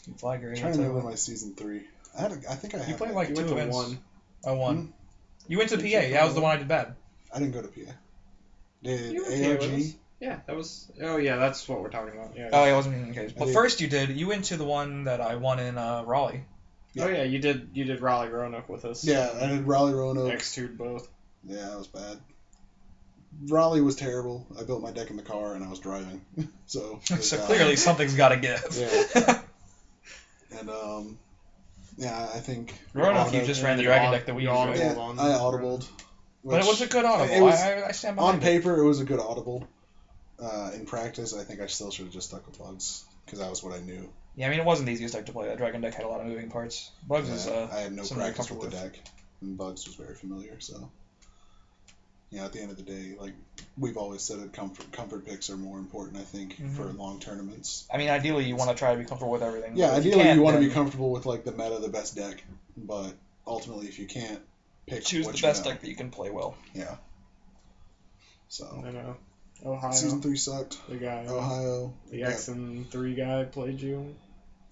Conflagrant. I'm trying to remember my season 3. I think I had. You played that. like You 2 went to events. 1. I won. Hmm? You went to PA. Did you Yeah, that was the play one I did bad. I didn't go to PA. Did You were PA with AOG? us. Yeah, that was. Oh yeah, that's what we're talking about. Yeah. Oh, yeah, it wasn't in case. But did. first you went to the one that I won in Raleigh. Oh yeah, you did Raleigh Roanoke with us. Yeah, I did Raleigh Roanoke. X2'd both. Yeah, it was bad. Raleigh was terrible. I built my deck in the car and I was driving, so. So clearly something's got to give. Yeah. And yeah, I think. Roanoke, you just ran the dragon deck that we used, right? Yeah, I audibled. But it was a good audible. It was, I stand behind on paper, it was a good audible. In practice, I think I still should have just stuck with Bugs because that was what I knew. Yeah, I mean, it wasn't the easiest deck to play. That dragon deck had a lot of moving parts. Bugs is I had no something you're practice with comfortable the deck, and Bugs was very familiar. So, yeah, at the end of the day, like we've always said, comfort picks are more important. I think for long tournaments. I mean, ideally, you want to try to be comfortable with everything. Yeah, but if ideally you want to then be comfortable with like the meta, the best deck. But ultimately, if you can't pick, choose what the you best know. deck that you can play well. Yeah. So. I know. Ohio. Season 3 sucked. The guy. Ohio. The X and 3 guy played you.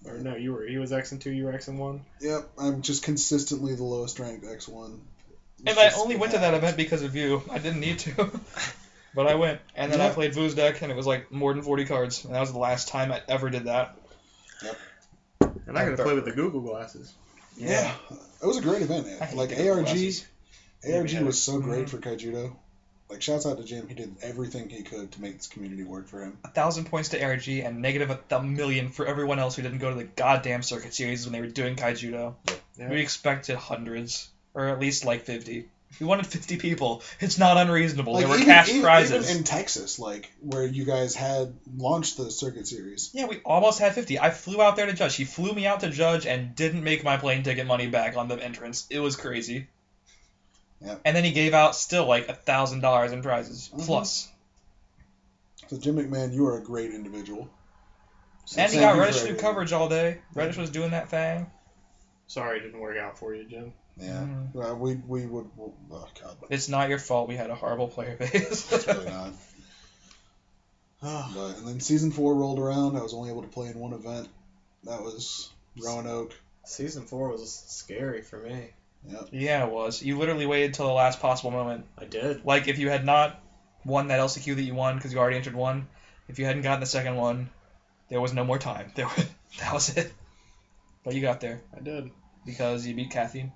Or no, he was X and 2, you were X and 1. Yep, I'm just consistently the lowest ranked X1. And I only went to that event because of you. I didn't need to. But I went. And then I played Vu's deck, and it was like more than 40 cards. And that was the last time I ever did that. Yep. And I got to play with the Google glasses. Yeah. It was a great event. Like, ARG was so great for Kaijudo. Like, shouts out to Jim. He did everything he could to make this community work for him. 1,000 points to ARG and negative a million for everyone else who didn't go to the goddamn circuit series when they were doing Kaijudo. Yeah. We expected hundreds, or at least like 50. We wanted 50 people. It's not unreasonable. Like, there were cash prizes. Even in Texas, like, where you guys had launched the circuit series. Yeah, we almost had 50. I flew out there to judge. He flew me out to judge and didn't make my plane ticket money back on the entrance. It was crazy. Yep. And then he gave out still like $1,000 in prizes plus. So Jim McMahon, you are a great individual. So And he thank got you Reddish for to do everything. coverage all day. Reddish was doing that thing. Sorry it didn't work out for you, Jim. Yeah. Well, we would. Oh God. It's not your fault. We had a horrible player base. It's really not. And then season 4 rolled around. I was only able to play in one event. That was Roanoke. Season 4 was scary for me. Yep. Yeah, it was. You literally waited till the last possible moment. I did. Like, if you had not won that LCQ that you won because you already entered one, if you hadn't gotten the second one, there was no more time. That was it. But you got there. I did. Because you beat Kathy.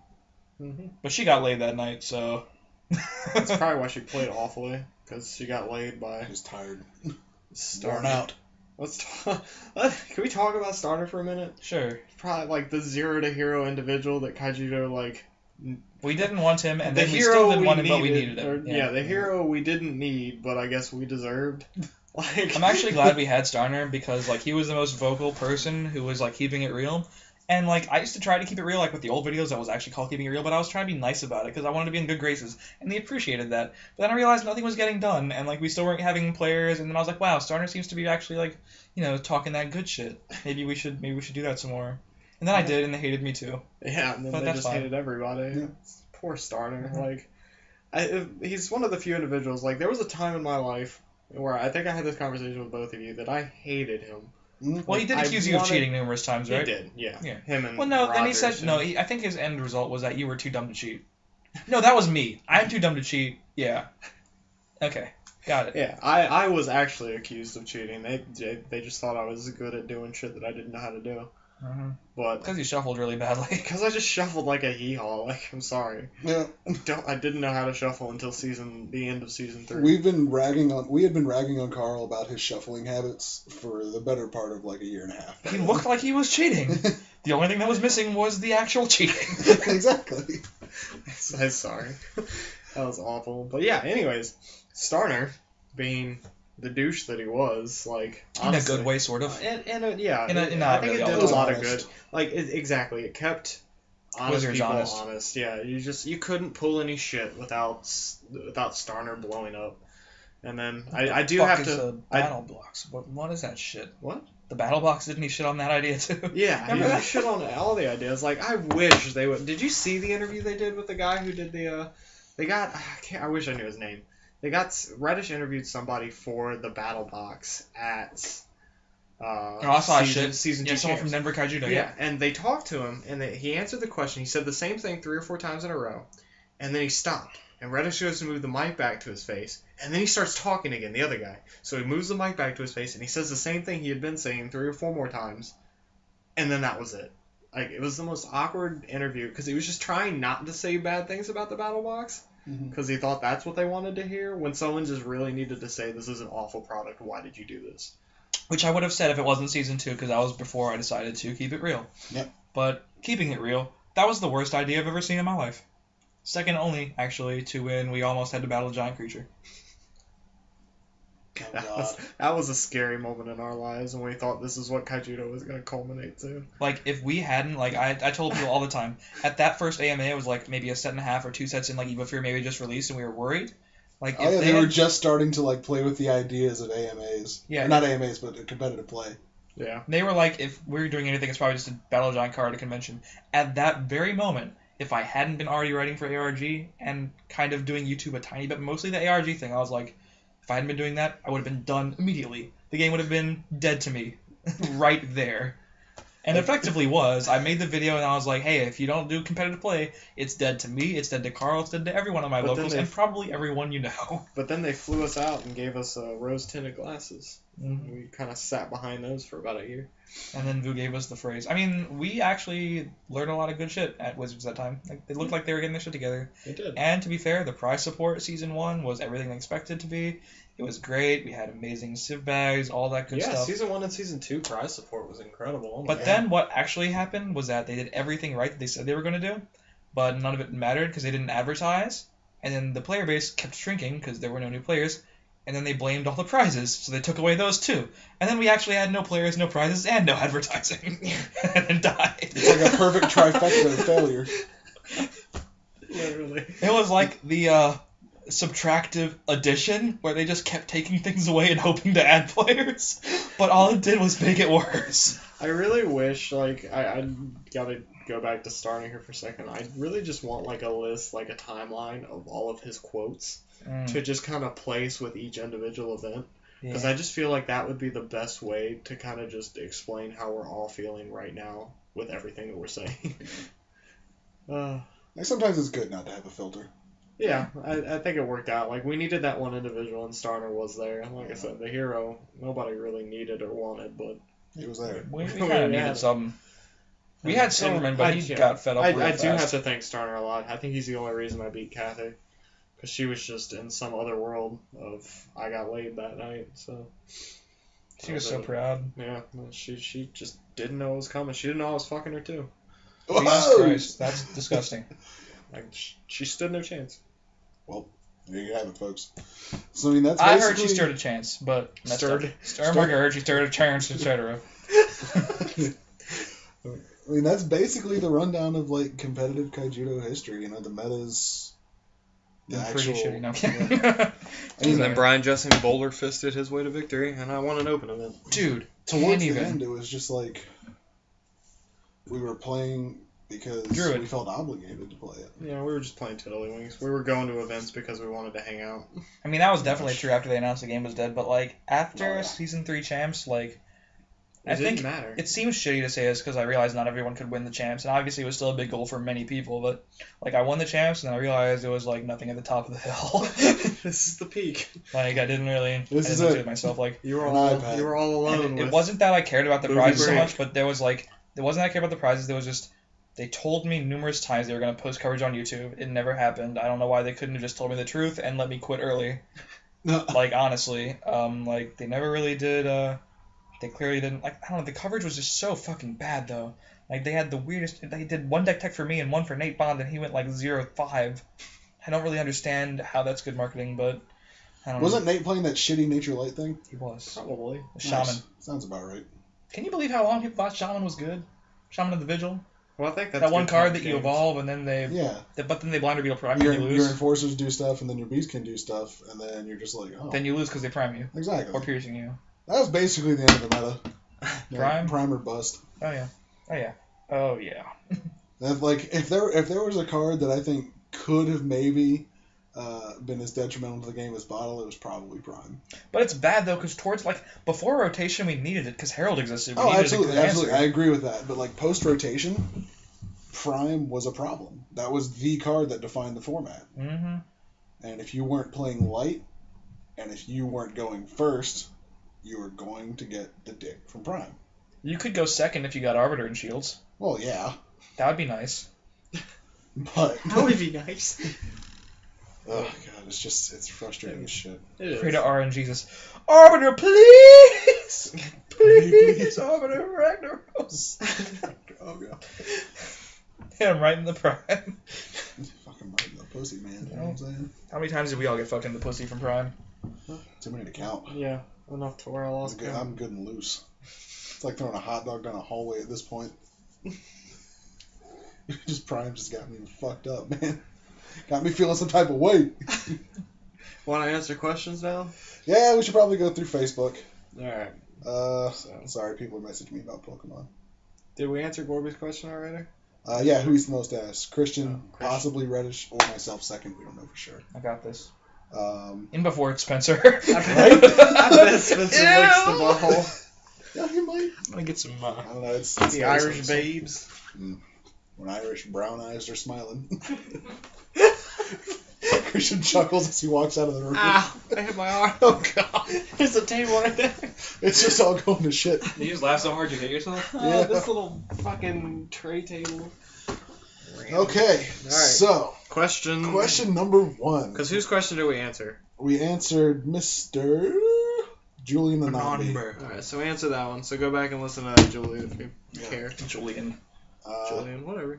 Mm-hmm. But she got laid that night, so... That's probably why she played awfully, because she got laid by... Just tired. Starter. Worn out. Can we talk about Starter for a minute? Sure. Probably like the 0 to hero individual that Kaijudo like. We didn't want him, and The then we hero still didn't we want him, but we needed, needed him. yeah, the hero we didn't need, but I guess we deserved. Like, I'm actually glad we had Starner because like he was the most vocal person who was like keeping it real. And like I used to try to keep it real, like with the old videos, that was actually called keeping it real. But I was trying to be nice about it because I wanted to be in good graces, and they appreciated that. But then I realized nothing was getting done, and like we still weren't having players. And then I was like, wow, Starner seems to be actually like, you know, talking that good shit. Maybe we should do that some more. And then I did, and they hated me too. Yeah, and then But they that's just fine. hated everybody. Yeah. Poor Starner. Mhm. Like, he's one of the few individuals. Like, there was a time in my life where I think I had this conversation with both of you that I hated him. Well, he did accuse you of cheating numerous times, right? He did, yeah. Yeah. Him and Well, no, then he Rogers said, and- no, I think his end result was that you were too dumb to cheat. No, that was me. I'm too dumb to cheat. Yeah. Okay. Got it. Yeah, I was actually accused of cheating. They just thought I was good at doing shit that I didn't know how to do. But Because you shuffled really badly. because I just shuffled like a hee-haw. Like, I'm sorry. Yeah. I didn't know how to shuffle until the end of season 3. We had been ragging on Carl about his shuffling habits for the better part of like a year and a half. He looked like he was cheating. The only thing that was missing was the actual cheating. Exactly. I'm sorry. That was awful. But yeah, anyways, Starner, being the douche that he was, like, In a honestly, good way, sort of. Yeah, In a- I not think really it did all a the lot time. of good. Like, exactly, it kept honest Wizards people honest. honest. Yeah, you couldn't pull any shit without Starner blowing up. And then I do have to. Battle blocks. What is that shit? What? The battle box, didn't he shit on that idea too? Yeah, Remember you that? shit on all the ideas. Like, I wish they would. Did you see the interview they did with the guy who did the? They got. I wish I knew his name. They got Reddish interviewed somebody for the battle box at. I saw that shit. Season 2 Yeah, someone from champs. Denver Kaijudo. Yeah, and they talked to him, and he answered the question. He said the same thing 3 or 4 times in a row, and then he stopped. And Reddish goes to move the mic back to his face, and then he starts talking again, the other guy. So he moves the mic back to his face, and he says the same thing he had been saying 3 or 4 more times, and then that was it. Like, it was the most awkward interview, because he was just trying not to say bad things about the Battle Box, because he thought that's what they wanted to hear, when someone just really needed to say, this is an awful product, why did you do this? Which I would have said if it wasn't season 2, because that was before I decided to keep it real. Yep. But keeping it real, that was the worst idea I've ever seen in my life. Second only, actually, to when we almost had to battle a giant creature. Oh, That was a scary moment in our lives when we thought this is what Kaijudo was going to culminate to. Like, if we hadn't, like, I told people all the time, at that first AMA, it was like maybe a set and a half or 2 sets in, like, Evo Fear maybe just released, and we were worried. Like, Oh, yeah, they were just starting to, like, play with the ideas of AMAs. Yeah. Or not AMAs, but competitive play. Yeah. They were like, if we were doing anything, it's probably just a Battle of Giant card at a convention. At that very moment, if I hadn't been already writing for ARG and kind of doing YouTube a tiny bit, mostly the ARG thing, I was like, if I hadn't been doing that, I would have been done immediately. The game would have been dead to me. Right there. And effectively was. I made the video and I was like, hey, if you don't do competitive play, it's dead to me, it's dead to Carl, it's dead to everyone on my locals, and probably everyone you know. But then they flew us out and gave us rose-tinted glasses. Mm-hmm. We kind of sat behind those for about a year. And then Vu gave us the phrase. I mean, we actually learned a lot of good shit at Wizards that time. Like, they looked like they were getting their shit together. They did. And to be fair, the prize support season 1 was everything they expected to be. It was great. We had amazing civ bags, all that good stuff. Yeah, season 1 and season 2 prize support was incredible. Oh but then what actually happened was that they did everything right that they said they were going to do, but none of it mattered because they didn't advertise. And then the player base kept shrinking because there were no new players. And then they blamed all the prizes, so they took away those too. And then we actually had no players, no prizes, and no advertising. And then died. It's like a perfect trifecta of failure. Literally. It was like the subtractive addition, where they just kept taking things away and hoping to add players. But all it did was make it worse. I really wish, like, I gotta go back to starting here for a second. I really just want, like, a list, like a timeline of all of his quotes. To just kind of place with each individual event. Because I just feel like that would be the best way to kind of just explain how we're all feeling right now with everything that we're saying. Like, sometimes it's good not to have a filter. Yeah, I think it worked out. Like, we needed that one individual, and Starner was there. Like I said, the hero, nobody really needed or wanted, but... He was there. We kind of needed something. We had Silverman, but he got fed up real I fast. do have to thank Starner a lot. I think he's the only reason I beat Kathy. Because she was just in some other world of I got laid that night, so... She was so proud. Yeah, she just didn't know it was coming. She didn't know I was fucking her too. Jesus Christ, that's disgusting. Like, she stood no chance. Well, there you have it, folks. So, I mean, that's I basically... heard she stirred a chance, but... Stirred? I heard she stirred a chance, etc. I mean, that's basically the rundown of, like, competitive Kaijudo history. You know, the metas... The pretty actual... shitty, no. Yeah. And then Brian Jessing boulder-fisted his way to victory, and I won an open event. Dude, towards the end, it was just like... We were playing because we felt obligated to play it. Yeah, we were just playing Tiddlywinks. We were going to events because we wanted to hang out. I mean, that was definitely true after they announced the game was dead, but, like, after Season 3 champs, like... It didn't matter. It seems shitty to say this because I realized not everyone could win the champs, and obviously it was still a big goal for many people, but, like, I won the champs, and I realized it was, like, nothing at the top of the hill. This is the peak. Like, I didn't really... This is it myself, like... You were all alone. It wasn't that I cared about the prizes so much, but there was, like... It wasn't that I cared about the prizes, there was just... They told me numerous times they were going to post coverage on YouTube. It never happened. I don't know why they couldn't have just told me the truth and let me quit early. Like, honestly. Like, they never really did, They clearly didn't, like, I don't know, the coverage was just so fucking bad, though. Like, they had the weirdest, they did one deck tech for me and one for Nate Bond, and he went, like, 0-5. I don't really understand how that's good marketing, but I don't know. Wasn't Nate playing that shitty Nature Light thing? He was. Probably. Shaman. Nice. Sounds about right. Can you believe how long people thought Shaman was good? Shaman of the Vigil? Well, I think that's that one card that you evolve, and then they... Yeah. But then they blind reveal prime, your, and you lose. Your enforcers do stuff, and then your beast can do stuff, and then you're just like, oh. Then you lose because they prime you. Exactly. Or piercing you. That was basically the end of the meta. Prime? Prime or bust. Oh, yeah. Oh, yeah. Oh, yeah. That, like, if there was a card that I think could have maybe been as detrimental to the game as Bottle, it was probably Prime. But it's bad, though, because towards, like, before rotation, we needed it, because Herald existed. We Absolutely. I agree with that. But, like, post-rotation, Prime was a problem. That was the card that defined the format. Mm-hmm. And if you weren't playing light, and if you weren't going first, you were going to get the dick from Prime. You could go second if you got Arbiter and Shields. Well, yeah. That would be nice. But... That would be nice. Oh, God, it's frustrating as shit. Pray to RNGesus. Arbiter, please! Please, Arbiter Ragnaros. Oh, God. Hit him right in the prime. Fucking right in the pussy, man. You know what I'm saying? How many times did we all get fucked in the pussy from Prime? Too many to count. Yeah, enough to where I lost count. I'm good and loose. It's like throwing a hot dog down a hallway at this point. Prime just got me fucked up, man. Got me feeling some type of way. Want to answer questions now? Yeah, we should probably go through Facebook. Alright. Sorry, people are messaging me about Pokemon. Did we answer Gorby's question already? Yeah, who he's the most asked? Christian, Christian, possibly Reddish, or myself second. We don't know for sure. I got this. In before it's Spencer. I bet Spencer licks the butthole. Yeah, he might. I'm gonna get some. I don't know. It's the Irish babes. When Irish brown eyes are smiling. Christian chuckles as he walks out of the room. Ow, I hit my arm. Oh, God. There's a table right there. It's just all going to shit. You just laugh so hard you hit yourself? Yeah. This little fucking tray table. Okay, so. Question number 1. Because whose question did we answer? We answered Mr. Julian the Zombie. Alright, so answer that one. So go back and listen to Julian if you care. Julian. Julian, whatever.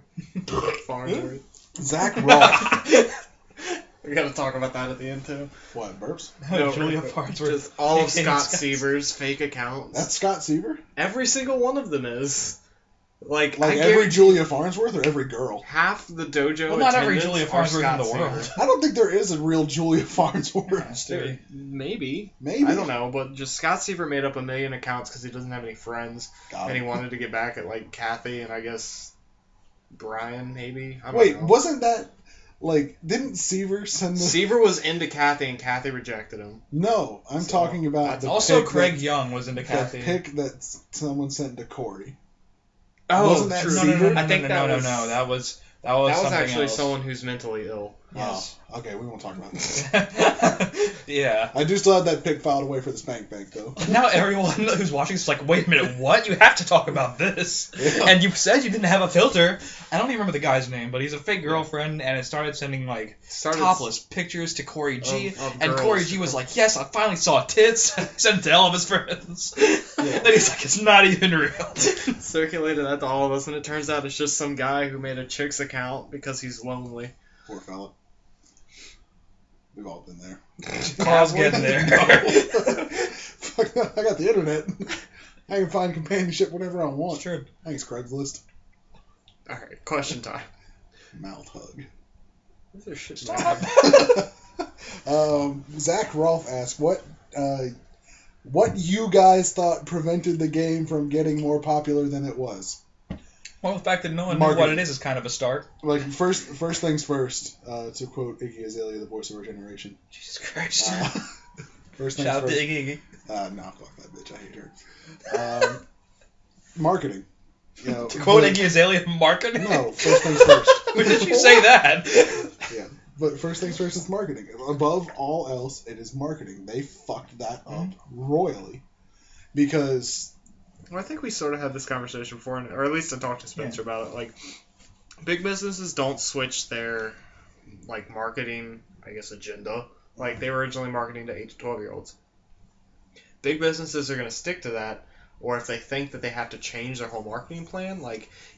Farnsworth. Zach Rolfe. We gotta talk about that at the end, too. What, burps? No, Julia Farnsworth. Just all of Scott Seaver's fake accounts. That's Scott Seaver? Every single one of them is. Like every Julia Farnsworth or every girl? Half the dojo. Well, not every Julia Farnsworth in the world. I don't think there is a real Julia Farnsworth. Maybe. I don't know, but just Scott Seaver made up 1 million accounts because he doesn't have any friends, and he wanted to get back at like Kathy and I guess Brian maybe. I don't know. Wasn't that didn't Seaver send the... Seaver was into Kathy and Kathy rejected him. No, I'm talking about the also Craig Young was into Kathy. The pic that someone sent to Corey. Oh, wasn't that true. Seaver? I think that was actually else. someone who's mentally ill. Yes. Oh, okay, we won't talk about that. Yeah. I do still have that pic filed away for the Spank Bank, though. Now everyone who's watching is like, wait a minute, what? You have to talk about this. Yeah. And you said you didn't have a filter. I don't even remember the guy's name, but he's a fake girlfriend, and it started sending, topless pictures to Corey G. Of and girls. Corey G was like, yes, I finally saw tits. Sent it to all of his friends. Yeah. Then he's like, it's not even real. Circulated that to all of us, and it turns out it's just some guy who made a chick's account because he's lonely. Poor fella. We've all been there. Carl's getting there. Fuck, I got the internet. I can find companionship whenever I want. Sure. Thanks, Craigslist. Alright, question time. Mouth hug. These are shit. Zach Rolfe asked, what you guys thought prevented the game from getting more popular than it was? Well, the fact that no one knew what it is kind of a start. First things first, to quote Iggy Azalea, the voice of our generation. Jesus Christ. First things Shout out first. to Iggy. No, fuck that bitch. I hate her. Marketing. To quote Iggy Azalea, marketing? No, first things first. When did you say that? Yeah, but first things first is marketing. Above all else, it is marketing. They fucked that up royally. Because... Well, I think we sort of had this conversation before, or at least I talked to Spencer about it. Big businesses don't switch their, marketing, agenda. They were originally marketing to 8 to 12-year-olds. Big businesses are going to stick to that, or if they think that they have to change their whole marketing plan,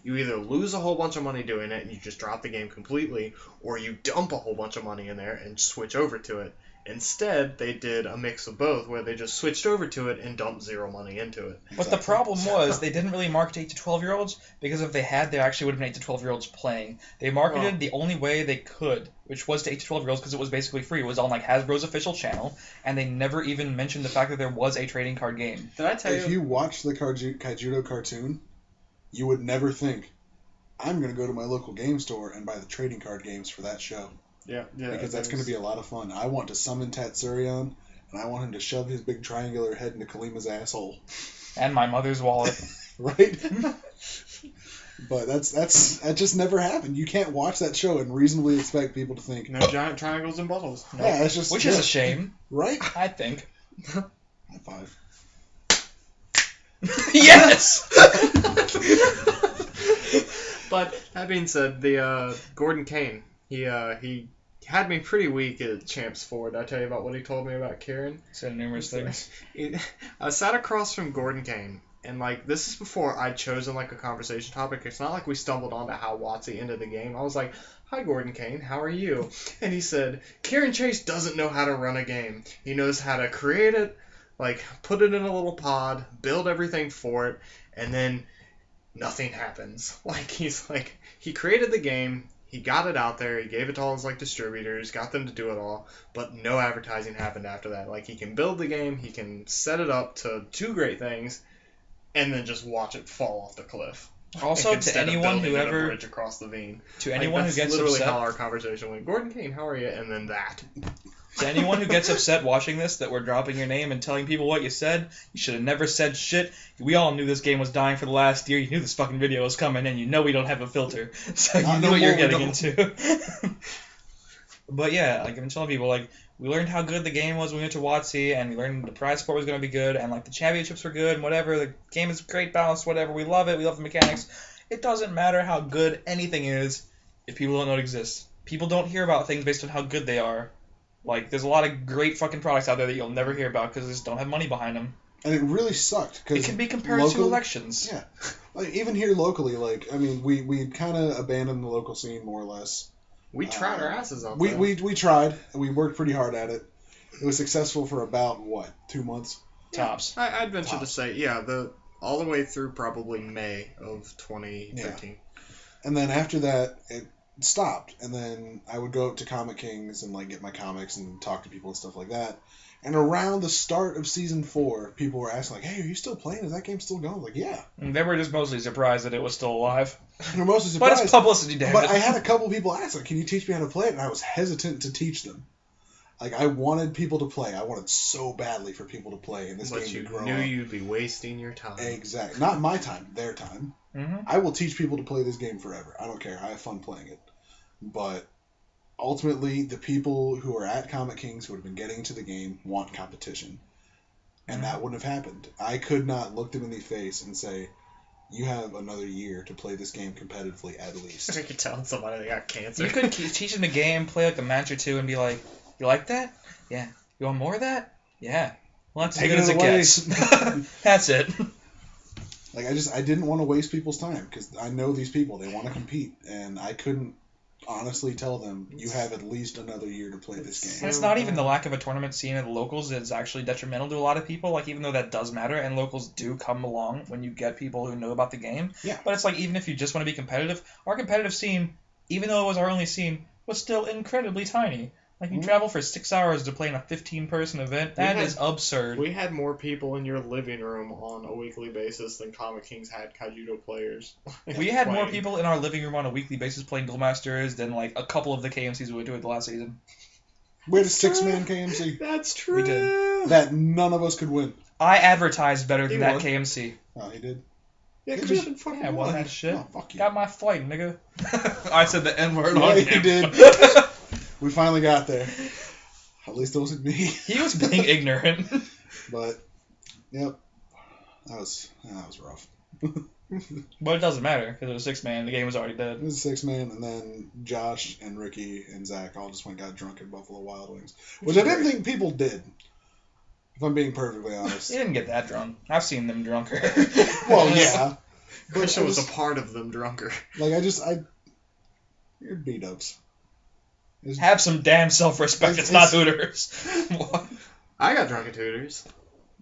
you either lose a whole bunch of money doing it and you just drop the game completely, or you dump a whole bunch of money in there and switch over to it. Instead, they did a mix of both, where they just switched over to it and dumped zero money into it. But the problem was, they didn't really market 8 to 12-year-olds, because if they had, there actually would have been 8 to 12-year-olds playing. They marketed the only way they could, which was to 8 to 12-year-olds, because it was basically free. It was on Hasbro's official channel, and they never even mentioned the fact that there was a trading card game. Did I tell you? If you watch the Kaijudo cartoon, you would never think, I'm going to go to my local game store and buy the trading card games for that show. Yeah. Because that's going to be a lot of fun. I want to summon Tatsurion, and I want him to shove his big triangular head into Kalima's asshole. And my mother's wallet. Right? But that just never happened. You can't watch that show and reasonably expect people to think. No giant triangles and bottles. No. Yeah, it's just Which is a shame, right? I think. High five. Yes. But that being said, the Gordon Kane, he had me pretty weak at Champs 4. Did I tell you about what he told me about Kieran? Said numerous things. I sat across from Gordon Kane, and like this is before I'd chosen like a conversation topic. It's not like we stumbled onto how Watsy ended the game. I was like, "Hi Gordon Kane, how are you?" And he said, "Kieran Chase doesn't know how to run a game. He knows how to create it, like put it in a little pod, build everything for it, and then nothing happens." Like he created the game. He got it out there, he gave it to all his like distributors, got them to do it all, but no advertising happened after that. Like he can build the game, he can set it up to do great things, and then just watch it fall off the cliff. Also, to Instead of anyone building who a ever, bridge across the Veen. to anyone who that's gets literally upset, how our conversation went. Gordon Kane, how are you? And then that. to anyone who gets upset watching this that we're dropping your name and telling people what you said, you should have never said shit. We all knew this game was dying for the last year. You knew this fucking video was coming, and you know we don't have a filter, so you knew what you're getting into. But yeah, like I've been telling people, like we learned how good the game was when we went to WotC, and we learned the prize support was going to be good, and like the championships were good, and whatever. The game is great, balanced, whatever. We love it. We love the mechanics. It doesn't matter how good anything is if people don't know it exists. People don't hear about things based on how good they are. Like, there's a lot of great fucking products out there that you'll never hear about because they just don't have money behind them. And it really sucked. It can be compared to elections. Yeah. Like, even here locally, like, I mean, we kind of abandoned the local scene more or less. We tried our asses off. We tried, and we worked pretty hard at it. It was successful for about, 2 months? Tops. I'd venture to say, all the way through probably May of 2013. Yeah. And then after that, it stopped. And then I would go up to Comic Kings and like get my comics and talk to people and stuff like that. And around the start of Season 4, people were asking, like, hey, are you still playing? Is that game still going? Like, yeah. They were just mostly surprised that it was still alive. They're mostly surprised. But it's publicity, damn But it. I had a couple people ask, like, can you teach me how to play it? And I was hesitant to teach them. Like, I wanted people to play. I wanted so badly for people to play in this game to grow But you knew up. you'd be wasting your time. Exactly. Not my time, their time. Mm-hmm. I will teach people to play this game forever. I don't care. I have fun playing it. But ultimately, the people who are at Comic Kings who have been getting into the game want competition. And that wouldn't have happened. I could not look them in the face and say, you have another year to play this game competitively at least. I could tell somebody they got cancer. You could teach them the game, play like a match or two, and be like, you like that? Yeah. You want more of that? Yeah. Well, that's as Take good it as it away. gets. That's it. Like, I didn't want to waste people's time because I know these people. They want to compete. And I couldn't honestly tell them, you have at least another year to play this And game. it's not even the lack of a tournament scene at the locals that's actually detrimental to a lot of people. Like, even though that does matter, and locals do come along when you get people who know about the game. Yeah. But it's like, even if you just want to be competitive, our competitive scene, even though it was our only scene, was still incredibly tiny. Like, you travel for 6 hours to play in a 15-person event. That is absurd. We had more people in your living room on a weekly basis than Comic Kings had Kaijudo players. We had more people in our living room on a weekly basis playing Duel Masters than, like, a couple of the KMCs we went to at the last season. We had a 6-man KMC That's true. We did. that none of us could win. I advertised better than He that won. KMC. Oh, he did? Yeah, Did because you you? should fucking Yeah, I won that shit. Oh, fuck you. Got my flight, nigga. I said the N-word Yeah, on you him. did. We finally got there. At least it wasn't me. He was being ignorant. But, yep. That was rough. But it doesn't matter, because it was 6-man. The game was already It dead. was a 6-man, and then Josh and Ricky and Zach all just went and got drunk at Buffalo Wild Wings. Which I didn't think people did, if I'm being perfectly honest. He didn't get that drunk. I've seen them drunker. Well, yeah. But Christian I was just- a part of them drunker. Like, you're beat-ups. Have some damn self-respect. It's not Hooters. What? I got drunk at Hooters.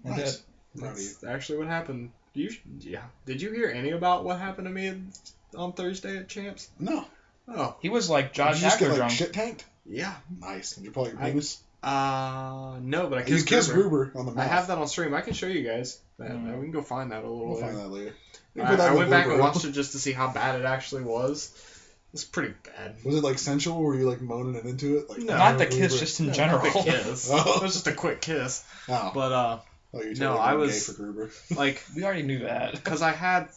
I did. Nice. Proud of you. That's actually what happened. Did you hear any about what happened to me on Thursday at Champs? No. Oh, He was like Did Josh you just get, Hackler like, drunk. shit tanked? yeah. Nice. Did you pull out your I- penis? No, but I You kissed kissed Gruber. Gruber on the mouth. I have that on stream. I can show you guys. We can go find that a little We'll later. find that later. I went back and watched it just to see how bad it actually was. It's pretty bad. Was it like sensual? Were you like moaning it into it? Like, No. Not the Gruber? kiss, just in No, general. Quick kiss. Oh. It was just a quick kiss. Oh. But Oh, you're no, totally I going was- gay for Gruber. like, We already knew that. because I had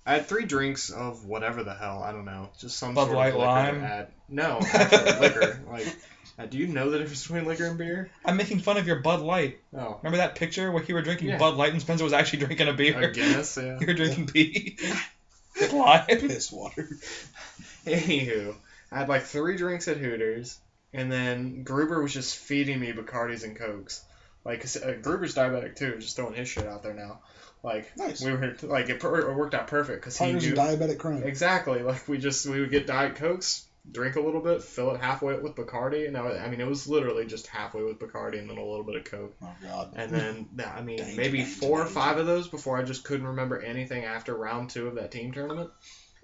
I had 3 drinks of whatever the hell. I don't know. Just some Bud sort Light of liquor. Lime? No, actual liquor. Like, do you know the difference between liquor and beer? I'm making fun of your Bud Light. Oh. Remember that picture where you were drinking Yeah. Bud Light and Spencer was actually drinking a beer? A Guinness, yeah. You were drinking pee. With lime. Piss water. Anywho, I had like 3 drinks at Hooters, and then Gruber was just feeding me Bacardis and Cokes. Like, 'cause, Gruber's diabetic too, just throwing his shit out there now. Like, Nice. we were like it worked out perfect because he Partners in knew diabetic crime. exactly. Like we would get Diet Cokes, drink a little bit, fill it halfway with Bacardi, and I mean it was literally just halfway with Bacardi and then a little bit of Coke. Oh God. And then I mean Danger, maybe danger, 4 or danger. 5 of those before I just couldn't remember anything after round 2 of that team tournament.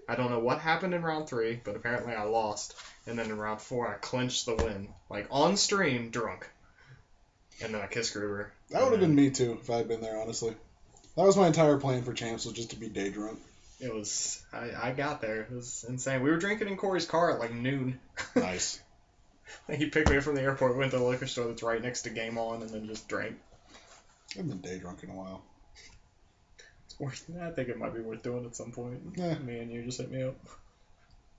I don't know what happened in round 3, but apparently I lost. And then in round 4 I clinched the win, like on stream, drunk. And then I kissed Gruber. That would have been me too if I had been there, honestly. That was my entire plan for champs, was just to be day drunk. It was I got there. It was insane. We were drinking in Corey's car at like noon. Nice. He picked me up from the airport, went to the liquor store that's right next to Game On, and then just drank. I haven't been day drunk in a while. I think it might be worth doing at some point. Yeah. Me and you just hit me up.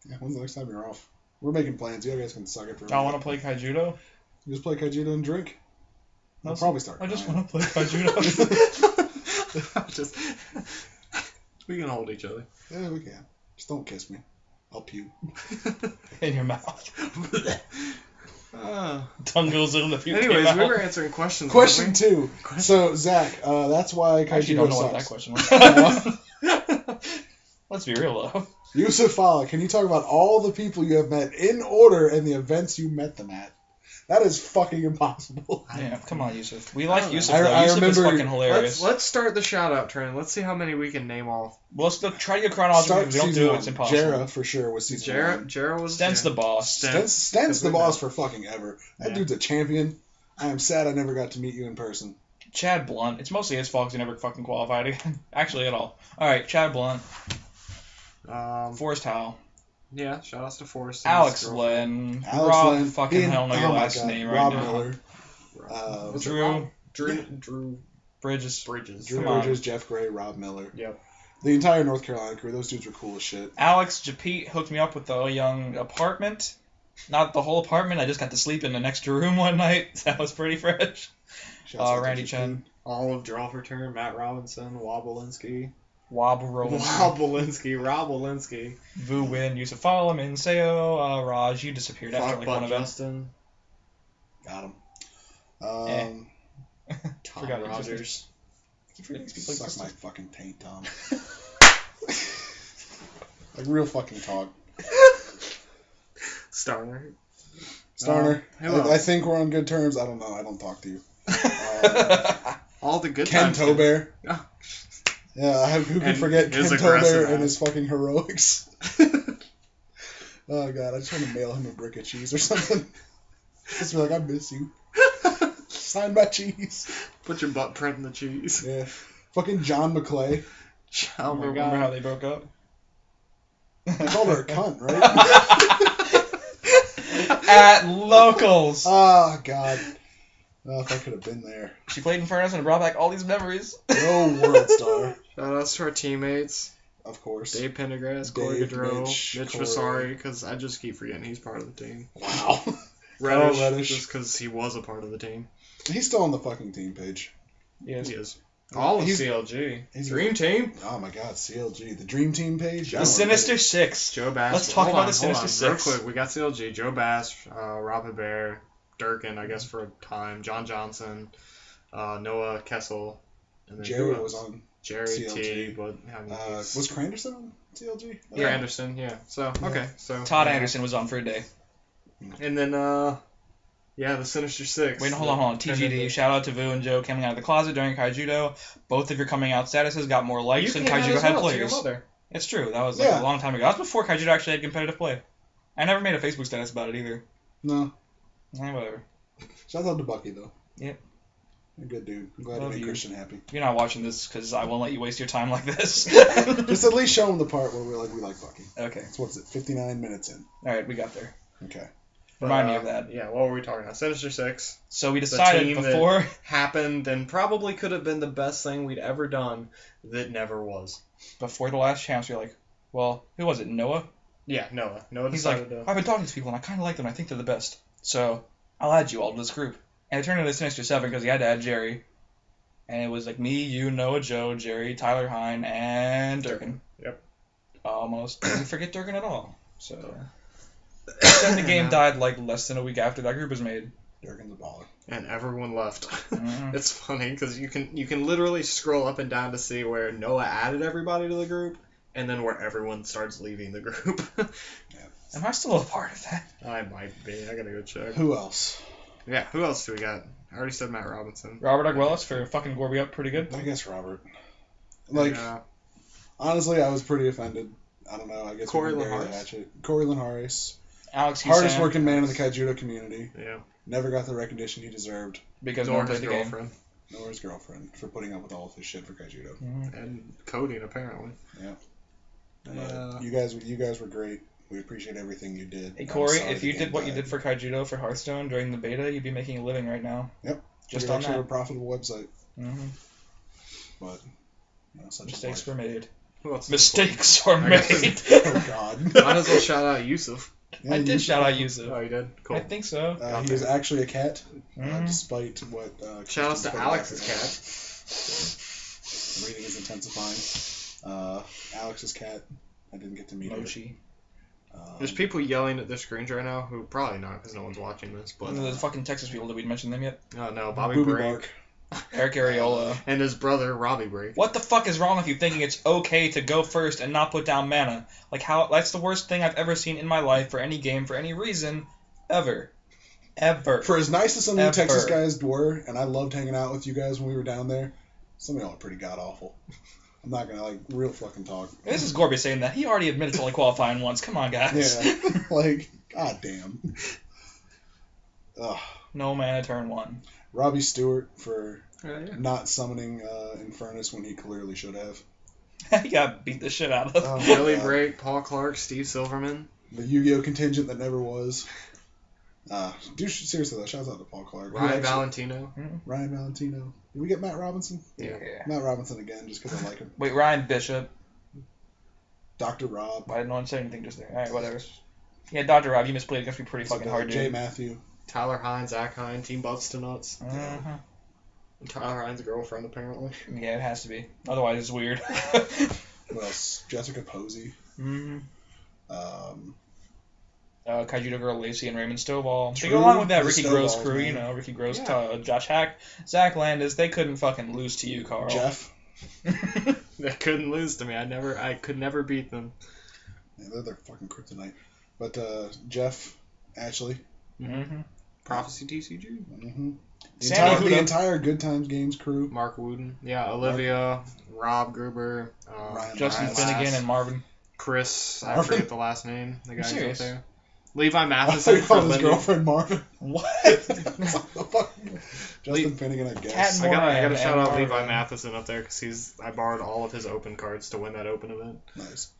Yeah, when's the next time you're off? We're making plans. You guys can suck it for a I minute. want to play Kaijudo. You just play Kaijudo and drink? I'll No, probably start I just crying. want to play Kaijudo. Just we can hold each other. Yeah, we can. Just don't kiss me. I'll puke. In your mouth. Uh, Tongue goes in the puke. anyways, we mouth. were answering questions. Question weren't 2. So, Zach, that's why I actually don't Kaijudo know what that sucks. question was. Let's be real, though. Yusuf Fala, can you talk about all the people you have met in order and the events you met them at? That is fucking impossible. Yeah, come on, Yusuf. We like I don't Yusuf, know. though. I Yusuf is remember- fucking hilarious. Let's start the shout out trend. Let's see how many we can name off. Well, let's try to get chronological Start because we don't season do it. 1. It's impossible. Jera, for sure, was season 1. Jarrah was Stent's the boss. Stent's the we boss met. for fucking ever. That Yeah. dude's a champion. I am sad I never got to meet you in person. Chad Blunt. It's mostly his fault because he never fucking qualified again. Actually, at all. All right, Chad Blunt. Forrest Howell. Yeah, shout outs to Forrest. and Alex his girlfriend. Lynn. Alex Rob Lynn, fucking Ian- hell know oh your my last God, name Rob right now. Miller. Was it Drew. Drew Bridges. Bridges. Drew Come on. Bridges, Jeff Gray, Rob Miller. Yep. The entire North Carolina crew. Those dudes were cool as shit. Alex Japete hooked me up with the young apartment. Not the whole apartment. I just got to sleep in an extra room one night. That was pretty fresh. Shouts out to Randy Japete. Chen. Olive Drofferter, Matt Robinson, Wobblinski. Wob Roland. Rob Walensky. Vu Win. Yusuf Alamin. Seo. Raj. You disappeared after Fuck like one Butt event. Justin. Got him. Tom Forgot it Rogers. existed. Keep forgetting these people Suck my exist. fucking taint, Tom. Like real fucking talk. Starner. Starner. Who else? I think we're on good terms. I don't know. I don't talk to you. All the good Ken times. Tobear. Oh. Yeah, who could And forget Ken his aggressive Tobear and ass. his fucking heroics? Oh god, I just want to mail him a brick of cheese or something. Just be like, I miss you. Sign my cheese. Put your butt print in the cheese. Yeah. Fucking John McClay. Oh my Remember how god. they broke up? They called her a cunt, right? At Locals. Oh god. Oh, if I could have been there. She played in Furnace and it brought back all these memories. No World Star, Shout outs to our teammates. of course. Dave Pendergrass, Corey Dave, Gaudreau, Mitch, Mitch Corey. Vasari, because I just keep forgetting he's part of the team. Wow. Reddish, Reddish. just because he was a part of the team. He's still on the fucking team page. Yes. He is. All of He's- CLG. he's- Dream Team. Oh my god, CLG. The Dream Team page? I The don't Sinister get it. Six. Joe Bass. Let's talk Hold about on, the Sinister hold on, Six. Real quick, we got CLG. Joe Bass, Robin Bear, Durkin, I guess for a time, John Johnson, Noah Kessel, and then Jerry who was else? on. Jerry CLG. T. But I mean, Was Cranderson on CLG? yeah, Anderson. Yeah. So okay. So Todd Anderson was on for a day. And then yeah, the Sinister Six. Wait, hold on. TGD. Shout out to Vu and Joe coming out of the closet during Kaijudo. Both of your coming out statuses got more likes than Kaijudo had players. It's true. That was like Yeah. a long time ago. That was before Kaijudo actually had competitive play. I never made a Facebook status about it either. No. Whatever. Shout out to Bucky, though. Yep. You're a good dude. I'm glad Love to make you. Christian happy. You're not watching this because I won't let you waste your time like this. Just at least show him the part where we like Bucky. Okay. It's what is it? 59 minutes in. All right, we got there. Okay. Remind me of that. Yeah, what were we talking about? Sinister Six So we The decided team before. happened and probably could have been the best thing we'd ever done that never was. before the last champs, you're like, well, who was it? Noah? Yeah, Noah. Noah He's like, decided I've been talking to these people and I kind of like them. I think they're the best. So I'll add you all to this group. And it turned into this extra 7 because he had to add Jerry. And it was like me, you, Noah, Joe, Jerry, Tyler Hine, and Durkin. Yep. Almost didn't forget Durkin at all. So then the game died like less than a week after that group was made. Durkin's a baller. and everyone left. Mhm. It's funny because you can literally scroll up and down to see where Noah added everybody to the group, and then where everyone starts leaving the group. Am I still a part of that? I might be. I gotta go check. Who else? Yeah, who else do we got? I already said Matt Robinson. Robert Aguilas for fucking Gorby up pretty good. I guess Robert. Like, Yeah. honestly, I was pretty offended. I don't know. I guess Corey we can bury the Laharis? hatchet. Corey Laharis. Alex Hardest Husam, working man in the Kaijudo community. Yeah. Never got the recognition he deserved. because no Nor one his played the game. girlfriend. Nor his girlfriend for putting up with all of his shit for Kaijudo. Mhm. And coding, apparently. But you guys were great. We appreciate everything you did. Hey I'm Corey, sorry if the you game did what you died. did for Kaijudo for Hearthstone during the beta, you'd be making a living right now. Yep. Just We on actually have a that. profitable website, Mm-hmm. but such Mistakes is were made. Who else? Mistakes were I guess made. life. Oh God. Might as well shout out Yusuf. Yeah, I you- did shout out Yusuf. Oh, you did? Cool. I think so. He is actually a cat, Mhm. despite what. Shout outs to Christian Alex's put out. cat. Reading is intensifying. Alex's cat. I didn't get to meet her. Moshi. There's people yelling at their screens right now who probably not because no one's watching this. But The fucking Texas people, did we mention them yet? oh no, Bobby Booby Brink Bark. Eric Areola. and his brother Robbie Brink. What the fuck is wrong with you thinking it's okay to go first and not put down mana? Like how that's the worst thing I've ever seen in my life for any game for any reason ever. Ever. For as nice as some of you Ever. Texas guys were, and I loved hanging out with you guys when we were down there, some of y'all are pretty god awful. I'm not gonna real fucking talk. This is Gorby saying that. He already admitted to only qualifying once. Come on, guys. Yeah, god damn. Ugh. No mana turn 1. Robbie Stewart for Yeah. not summoning Infernus when he clearly should have. He got beat the shit out of. Oh, my Billy God. Brake, Paul Clark, Steve Silverman. The Yu-Gi-Oh contingent that never was. Dude, seriously though, shout out to Paul Clark. Who Ryan actually- Valentino. Ryan Valentino. Did we get Matt Robinson? Yeah. Matt Robinson again, just because I like him. Wait, Ryan Bishop. Dr. Rob. I didn't want to say anything just there. Alright, whatever. Yeah, Dr. Rob, you misplayed against me pretty fucking hard, Jay dude. Matthew. Tyler Hines, Zach Hines, Team Butts to Nuts. Mhm. And Tyler Hines' girlfriend, apparently. Yeah, it has to be. Otherwise, it's weird. What else? Jessica Posey. Mhm. Um, Kaijudo Girl Lacey and Raymond Stovall. They True, go along with that the Ricky Gross Stovalls, crew, man. you know, Ricky Gross, Yeah. Josh Hack, Zach Landis. They couldn't fucking lose to you, Carl. Jeff. They couldn't lose to me. I could never beat them. Yeah, they're fucking kryptonite. But Jeff, Ashley. Mm-hmm. Prophecy TCG. Mm-hmm. Sandy The Huda. entire Good Times Games crew. Mark Wooden. Yeah, Olivia, Rob Gruber, Ryan Justin Ryan Finnegan Lass, and Marvin. Chris. I Marvin? forget the last name. The guy who's up serious? there. Levi I thought Matheson you from called his Linden. girlfriend Marvin. What? Fuck. Justin Finnegan, I guess. Cat I gotta Moran shout and out Levi Marvin. Matheson up there because I borrowed all of his open cards to win that open event. Nice.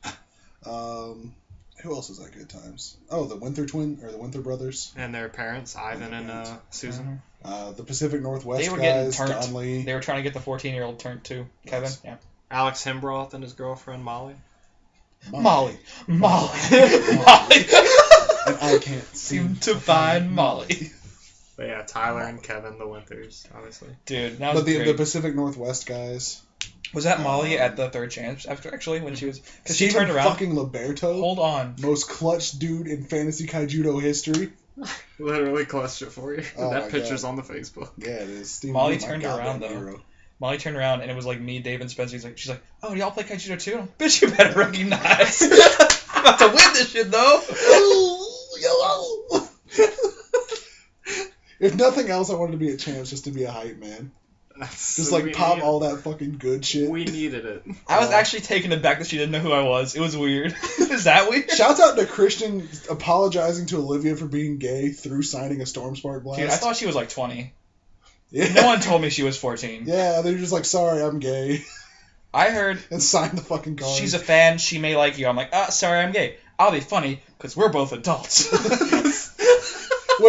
Who else is at Good Times? Oh, the Winther brothers. And their parents, Ivan and Susan. The Pacific Northwest They were getting guys, turned. Don Lee. They were trying to get the 14-year-old turned too. Kevin, Nice. yeah. Alex Himbroth and his girlfriend Molly. Molly. And I can't Seem to find Molly. But yeah, Tyler and Kevin, the Winters, obviously. Dude, that was But the great. Pacific Northwest guys. Was that Molly at the third chance after actually when she was because she Steven turned around? fucking Liberto. Hold on. Most clutch dude in fantasy Kaijudo history. Literally clutched it for you. Oh my That picture's God. on the Facebook. Yeah, it is. Steven, Molly you're my turned goddamn around, though. hero. Molly turned around and it was like me, Dave, and Spencer. She's like, oh, do y'all play Kaijudo too? I'm, bitch, you better recognize. I'm about to win this shit though. Yellow. If nothing else, I wanted to be a champ just to be a hype man. Just pop all that fucking good shit. We needed it. I was actually taken aback that she didn't know who I was. It was weird. Is that weird? Shouts out to Christian apologizing to Olivia for being gay through signing a Stormspark Blast. Dude, I thought she was like 20. yeah. No one told me she was 14. Yeah, they're just like, sorry, I'm gay, I heard and signed the fucking card. she's a fan. She may like you. I'm like, sorry, I'm gay. I'll be funny because we're both adults.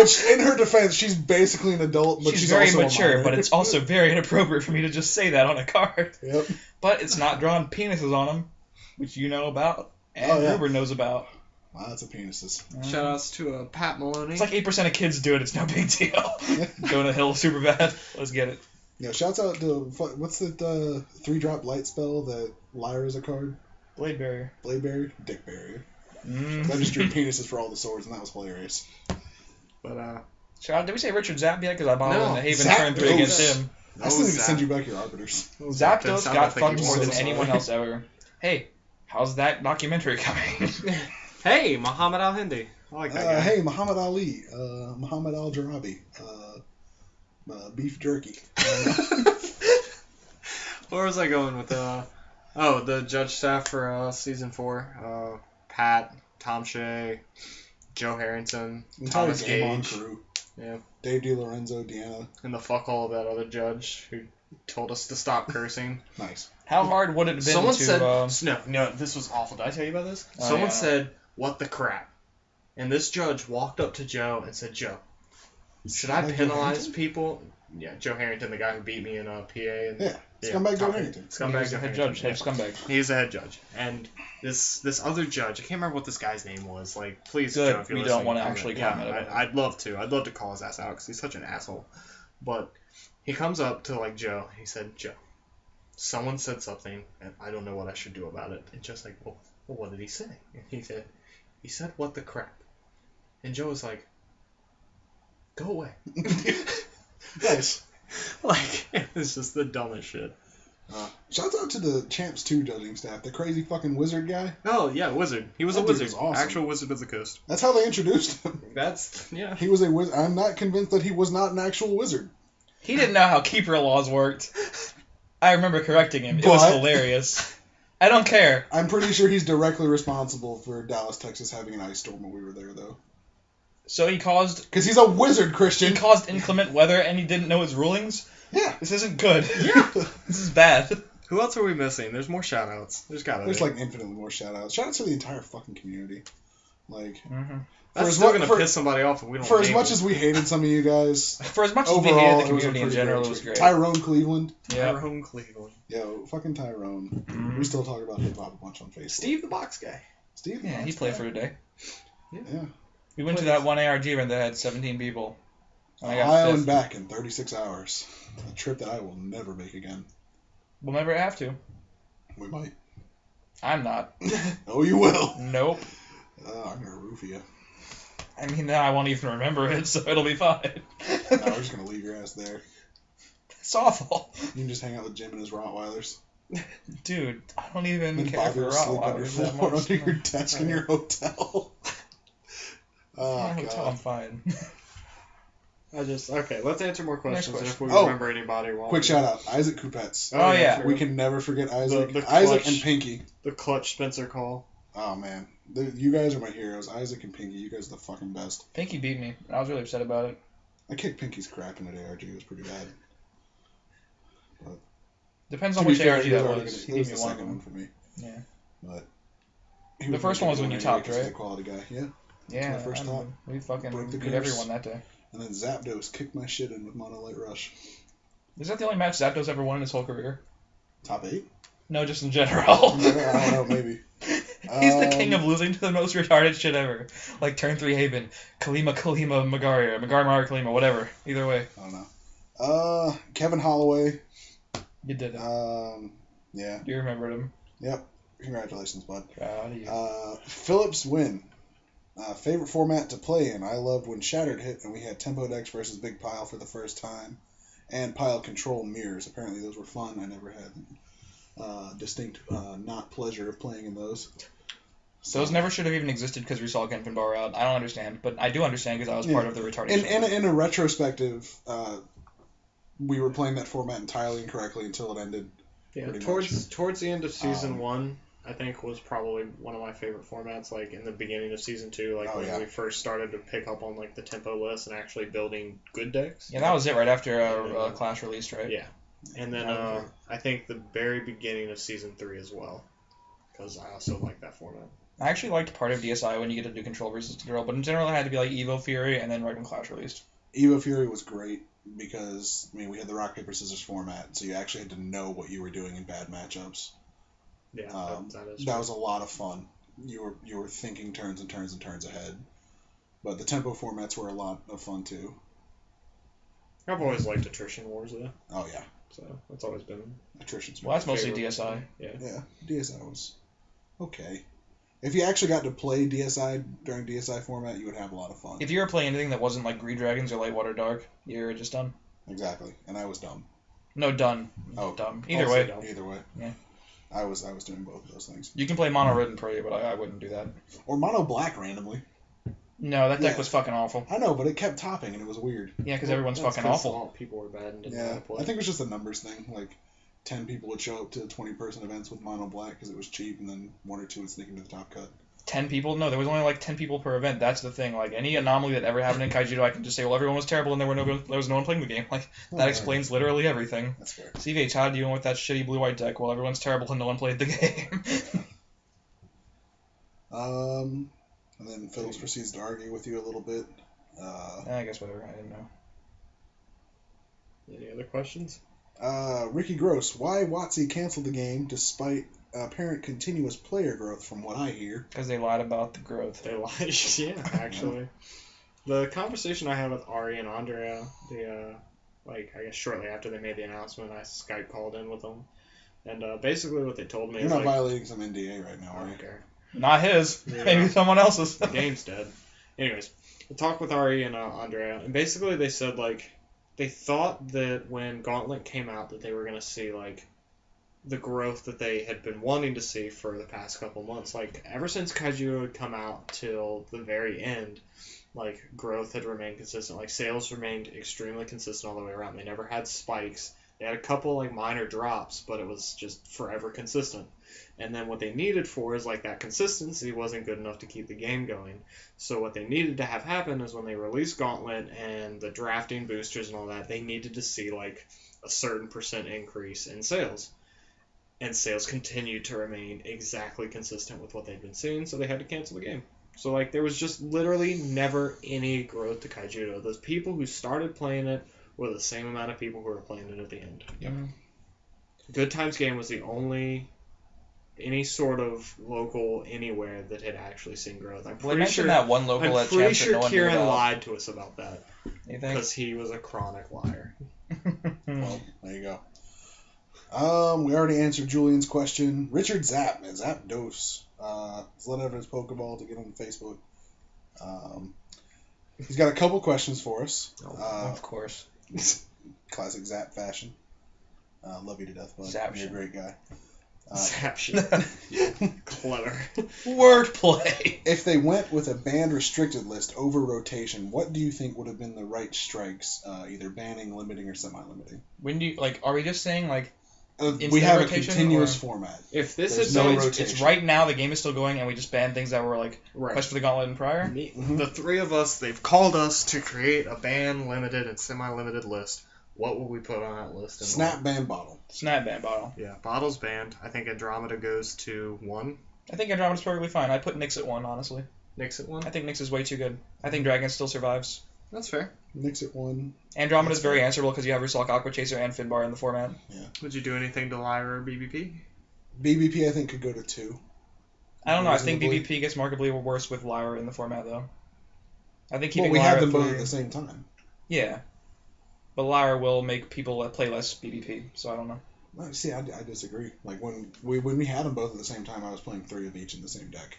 Which, in her defense, she's basically an adult, but she's very also mature, a minor. but it's also very inappropriate for me to just say that on a card. Yep. But it's not drawing penises on them, which you know about, and Oh, yeah. Ruber knows about. Lots of penises. Shoutouts to Pat Maloney. It's like 8% of kids do it. It's no big deal. Jonah Hill, super bad. Let's get it. Yeah, shouts out to, what's the 3-drop light spell that Lyra's a card? Blade Barrier. Blade Barrier? Dick Barrier. Mm. I just drew penises for all the swords, and that was hilarious. But, Shout out, did we say Richard Zapp yet? Because I bought No, in the Haven Zapdos. turn 3 against him. I still need to send you back your arbiters. Zapdos got fucked more than sorry. anyone else ever. Hey, how's that documentary coming? Hey, Muhammad Al Hindi. I like that guy. Hey, Muhammad Ali, Muhammad Al Jarabi, beef jerky. Where was I going with the judge staff for season 4? Pat, Tom Shea, Joe Harrington, Entire Thomas game on Gage, crew. yeah, Dave DiLorenzo, Deanna. and the fuckhole of that other judge who told us to stop cursing. Nice. How hard would it have been Someone to... said no, this was awful. Did I tell you about this? Oh, Someone yeah. said, "What the crap?" And this judge walked up to Joe and said, "Joe, should I Scumbag Joe penalize Harrington? people?" Yeah, Joe Harrington, the guy who beat me in PA. And, Yeah, Scumbag Joe Harrington. Scumbag He's Joe the head Harrington. judge, head scumbag. He's the head judge. And this other judge, I can't remember what this guy's name was. Like, please, Good, Joe, if you're we listening, don't wanna comment. actually Yeah, comment about it. I'd love to. I'd love to call his ass out because he's such an asshole. But he comes up to, like, Joe. He said, "Joe, someone said something, and I don't know what I should do about it." And Joe's like, well, what did he say? And he said, "What the crap?" And Joe was like, "Go away." Nice. Like, it was just the dumbest shit. Shouts out to the Champs 2 judging staff. The crazy fucking wizard guy. Oh, yeah, wizard. He was That a dude wizard. was awesome. Actual wizard of the coast. That's how they introduced him. That's, yeah. He was a wizard. I'm not convinced that he was not an actual wizard. He didn't know how keeper laws worked. I remember correcting him. It was But- hilarious. I don't care. I'm pretty sure he's directly responsible for Dallas, Texas having an ice storm when we were there, though. So he caused Because he's a wizard, Christian. inclement weather and he didn't know his rulings? Yeah. This isn't good. Yeah. This is bad. Who else are we missing? There's more shout-outs. There's gotta There's be. like infinitely more shout-outs. Shout-outs to the entire fucking community. Like, Mm-hmm. That's as still mu- gonna for- piss somebody off if we don't for as name much them. as we hated some of you guys, For as much as we overall, hated the it was a community in pretty general, great it was trip. great. Tyrone Cleveland. Yeah. Tyrone Cleveland. Yo, fucking Tyrone. Mhm. We still talk about hip-hop a bunch on Facebook. Steve the box guy. Steve? Yeah, he played for today. Yeah. We went to that one ARG event that had 17 people. And I got Ohio fifth. and back in 36 hours. A trip that I will never make again. We'll never have to. We might. I'm not. Oh, you will. Nope. I'm gonna roof you. I mean, now I won't even remember it, so it'll be fine. No, we're just gonna leave your ass there. It's awful. You can just hang out with Jim and his Rottweilers. Dude, I don't even And care Bobby for will sleep on your Rottweilers that floor much. under your desk in your hotel. Oh, My hotel, I'm God. fine. Okay, let's answer more questions question. if we Oh, remember anybody. While Quick shout out, Isaac Kupets. Oh, yeah. We can never forget Isaac. The Isaac clutch. and Pinky. The clutch Spencer call. Oh man, you guys are my heroes. Isaac and Pinky, you guys are the fucking best. Pinky beat me. I was really upset about it. I kicked Pinky's crap in at ARG. It was pretty bad. Depends To on be which fair, ARG he was that already was. gonna- He It was gave the me one of second one them. for me. Yeah. But The first one was when you topped, He's right? a quality guy. Yeah. Yeah, my first top. we fucking Broke the beat curse. everyone that day. And then Zapdos kicked my shit in with Monolite Rush. Is that the only match Zapdos ever won in his whole career? Top 8? No, just in general. I don't know, maybe. He's the king of losing to the most retarded shit ever. Like turn 3 Haven, Kalima, Magaria, Magar, Kalima, whatever. Either way. I don't know. Kevin Holloway. You did it. Yeah. You remembered him. Yep. Congratulations, bud. Proud of you. Phillips win. Favorite format to play in. I loved when Shattered hit and we had Tempo Decks versus Big Pile for the first time. And Pile Control Mirrors. Apparently those were fun. I never had distinct not pleasure of playing in those. Those never should have even existed because we saw Genfin Bar out. I don't understand, but I do understand because I was part of the retarded shit. In a retrospective, we were playing that format entirely incorrectly until it ended. Yeah, Pretty towards the end of season 1, I think was probably one of my favorite formats. Like in the beginning of season 2, like when we first started to pick up on like the tempo list and actually building good decks. Yeah, that was it right after Clash released, right? Yeah, and then I think the very beginning of season 3 as well, because I also like that format. I actually liked part of DSI when you get to do control versus control, but in general it had to be like Evo Fury and then right when Clash released. Evo Fury was great because we had the rock paper scissors format, so you actually had to know what you were doing in bad matchups. Yeah, that was a lot of fun. You were thinking turns and turns and turns ahead, but the tempo formats were a lot of fun too. I've always liked attrition wars though. Oh yeah. So that's always been attrition's. Well, that's mostly DSI. Yeah. Yeah, DSI was okay. If you actually got to play DSI during DSI format, you would have a lot of fun. If you were playing anything that wasn't like Greed Dragons or Lightwater Dark, you're just done. Exactly, and I was dumb. No, done. Oh, dumb. Either way. Dumb. Either way. Yeah. I was doing both of those things. You can play Mono Red and Prey, but I wouldn't do that. Or Mono Black randomly. No, that deck was fucking awful. I know, but it kept topping, and it was weird. Yeah, because everyone's fucking awful. All people were bad and didn't know how to play. I think it was just a numbers thing. Like, 10 people would show up to 20-person events with Mono Black because it was cheap, and then 1 or 2 would sneak into the top cut. 10 people? No, there was only like 10 people per event. That's the thing. Like, any anomaly that ever happened in Kaijudo, I can just say, well, everyone was terrible and there was no one playing the game. Like, that explains literally everything. That's fair. CVH, how do you win with that shitty blue-white deck while everyone's terrible and no one played the game? And then Fiddles proceeds to argue with you a little bit. I guess whatever. I didn't know. Any other questions? Ricky Gross, why WotC canceled the game despite apparent continuous player growth from what I hear? Because they lied about the growth. They lied, yeah, actually. The conversation I had with Ari and Andrea, I guess shortly after they made the announcement, I Skype called in with them. And basically what they told me You're is not violating some NDA right now, I are you? don't care. Not his. Yeah. Maybe someone else's. The game's dead. Anyways, I talked with Ari and Andrea, and basically they said, like, they thought that when Gauntlet came out that they were going to see, like, the growth that they had been wanting to see for the past couple months. Like, ever since Kaijudo had come out till the very end, like, growth had remained consistent. Like, sales remained extremely consistent all the way around. They never had spikes. They had a couple, like, minor drops, but it was just forever consistent. And then what they needed for is, like, that consistency wasn't good enough to keep the game going. So what they needed to have happen is when they released Gauntlet and the drafting boosters and all that, they needed to see, like, a certain % increase in sales. And sales continued to remain exactly consistent with what they'd been seeing, so they had to cancel the game. So, like, there was just literally never any growth to Kaijudo. Those people who started playing it were the same amount of people who were playing it at the end. Yep. Good Times Game was the only any sort of local anywhere that had actually seen growth. I'm pretty sure that one local I'm at pretty Champs that sure no one knew Kieran about. lied to us about that You think? because he was a chronic liar. Well, there you go. We already answered Julian's question. Richard Zapp at Zapdos. He's let out his Pokeball to get on Facebook. He's got a couple questions for us. Of course. Classic Zap fashion. Love you to death, bud. Zaption. You're a great guy. Zaption. Clever. Wordplay. If they went with a banned restricted list over rotation, what do you think would have been the right strikes? Either banning, limiting, or semi-limiting? When do you, like, are we just saying, like, We have a rotation, continuous or- format. If this There's is no so rotation. it's right now, the game is still going, and we just banned things that were, like, right. Quest for the Gauntlet and prior? The three of us, they've called us to create a ban, limited, and semi-limited list. What will we put on that list? And Snap ban bottle. Snap ban bottle. Yeah, bottle's banned. I think Andromeda goes to 1. I think Andromeda's perfectly fine. I put Nyx at 1, honestly. Nyx at 1. I think Nyx is way too good. I think Dragon still survives. That's fair. Mix it one. Andromeda's very answerable because you have Resolve Aqua Chaser and Finbar in the format. Would you do anything to Lyra or BBP? BBP I think could go to 2. I don't know. I think Reasonably. BBP gets markedly worse with Lyra in the format, though. I think Well, keeping we Lyra had them at both 3 at the same time. Yeah. But Lyra will make people play less BBP, so I don't know. No, see, I disagree. Like when we had them both at the same time, I was playing 3 of each in the same deck.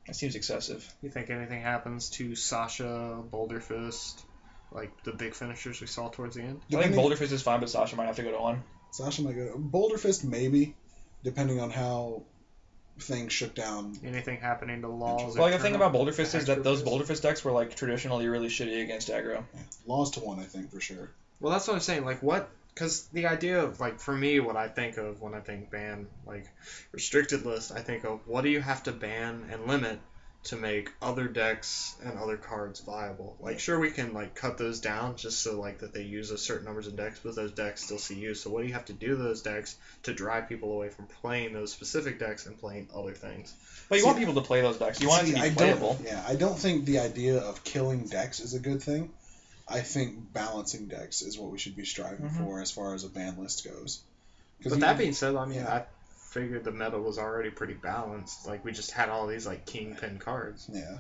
That seems excessive. You think anything happens to Sasha, Boulder Fist, like the big finishers we saw towards the end? I think Boulder Fist is fine, but Sasha might have to go to 1. Sasha might go to Boulder Fist maybe, depending on how things shook down. Anything happening to Laws? Well, like, the thing about Boulder Fist is that Extra those Fist? Boulder Fist decks were, like, traditionally really shitty against aggro. Yeah. Laws to 1, I think for sure. Well, that's what I'm saying. Like, what? Because the idea of, like, for me, what I think of when I think ban, like, restricted list, I think of what do you have to ban and limit to make other decks and other cards viable. Like, sure, we can like cut those down just so like that they use a certain numbers of decks, but those decks still see use. So what do you have to do to those decks to drive people away from playing those specific decks and playing other things? But you want people to play those decks. You want it to be playable. I don't think the idea of killing decks is a good thing. I think balancing decks is what we should be striving for as far as a ban list goes. But that being said, I mean, I figured the meta was already pretty balanced. Like, we just had all these, like, kingpin cards. Yeah.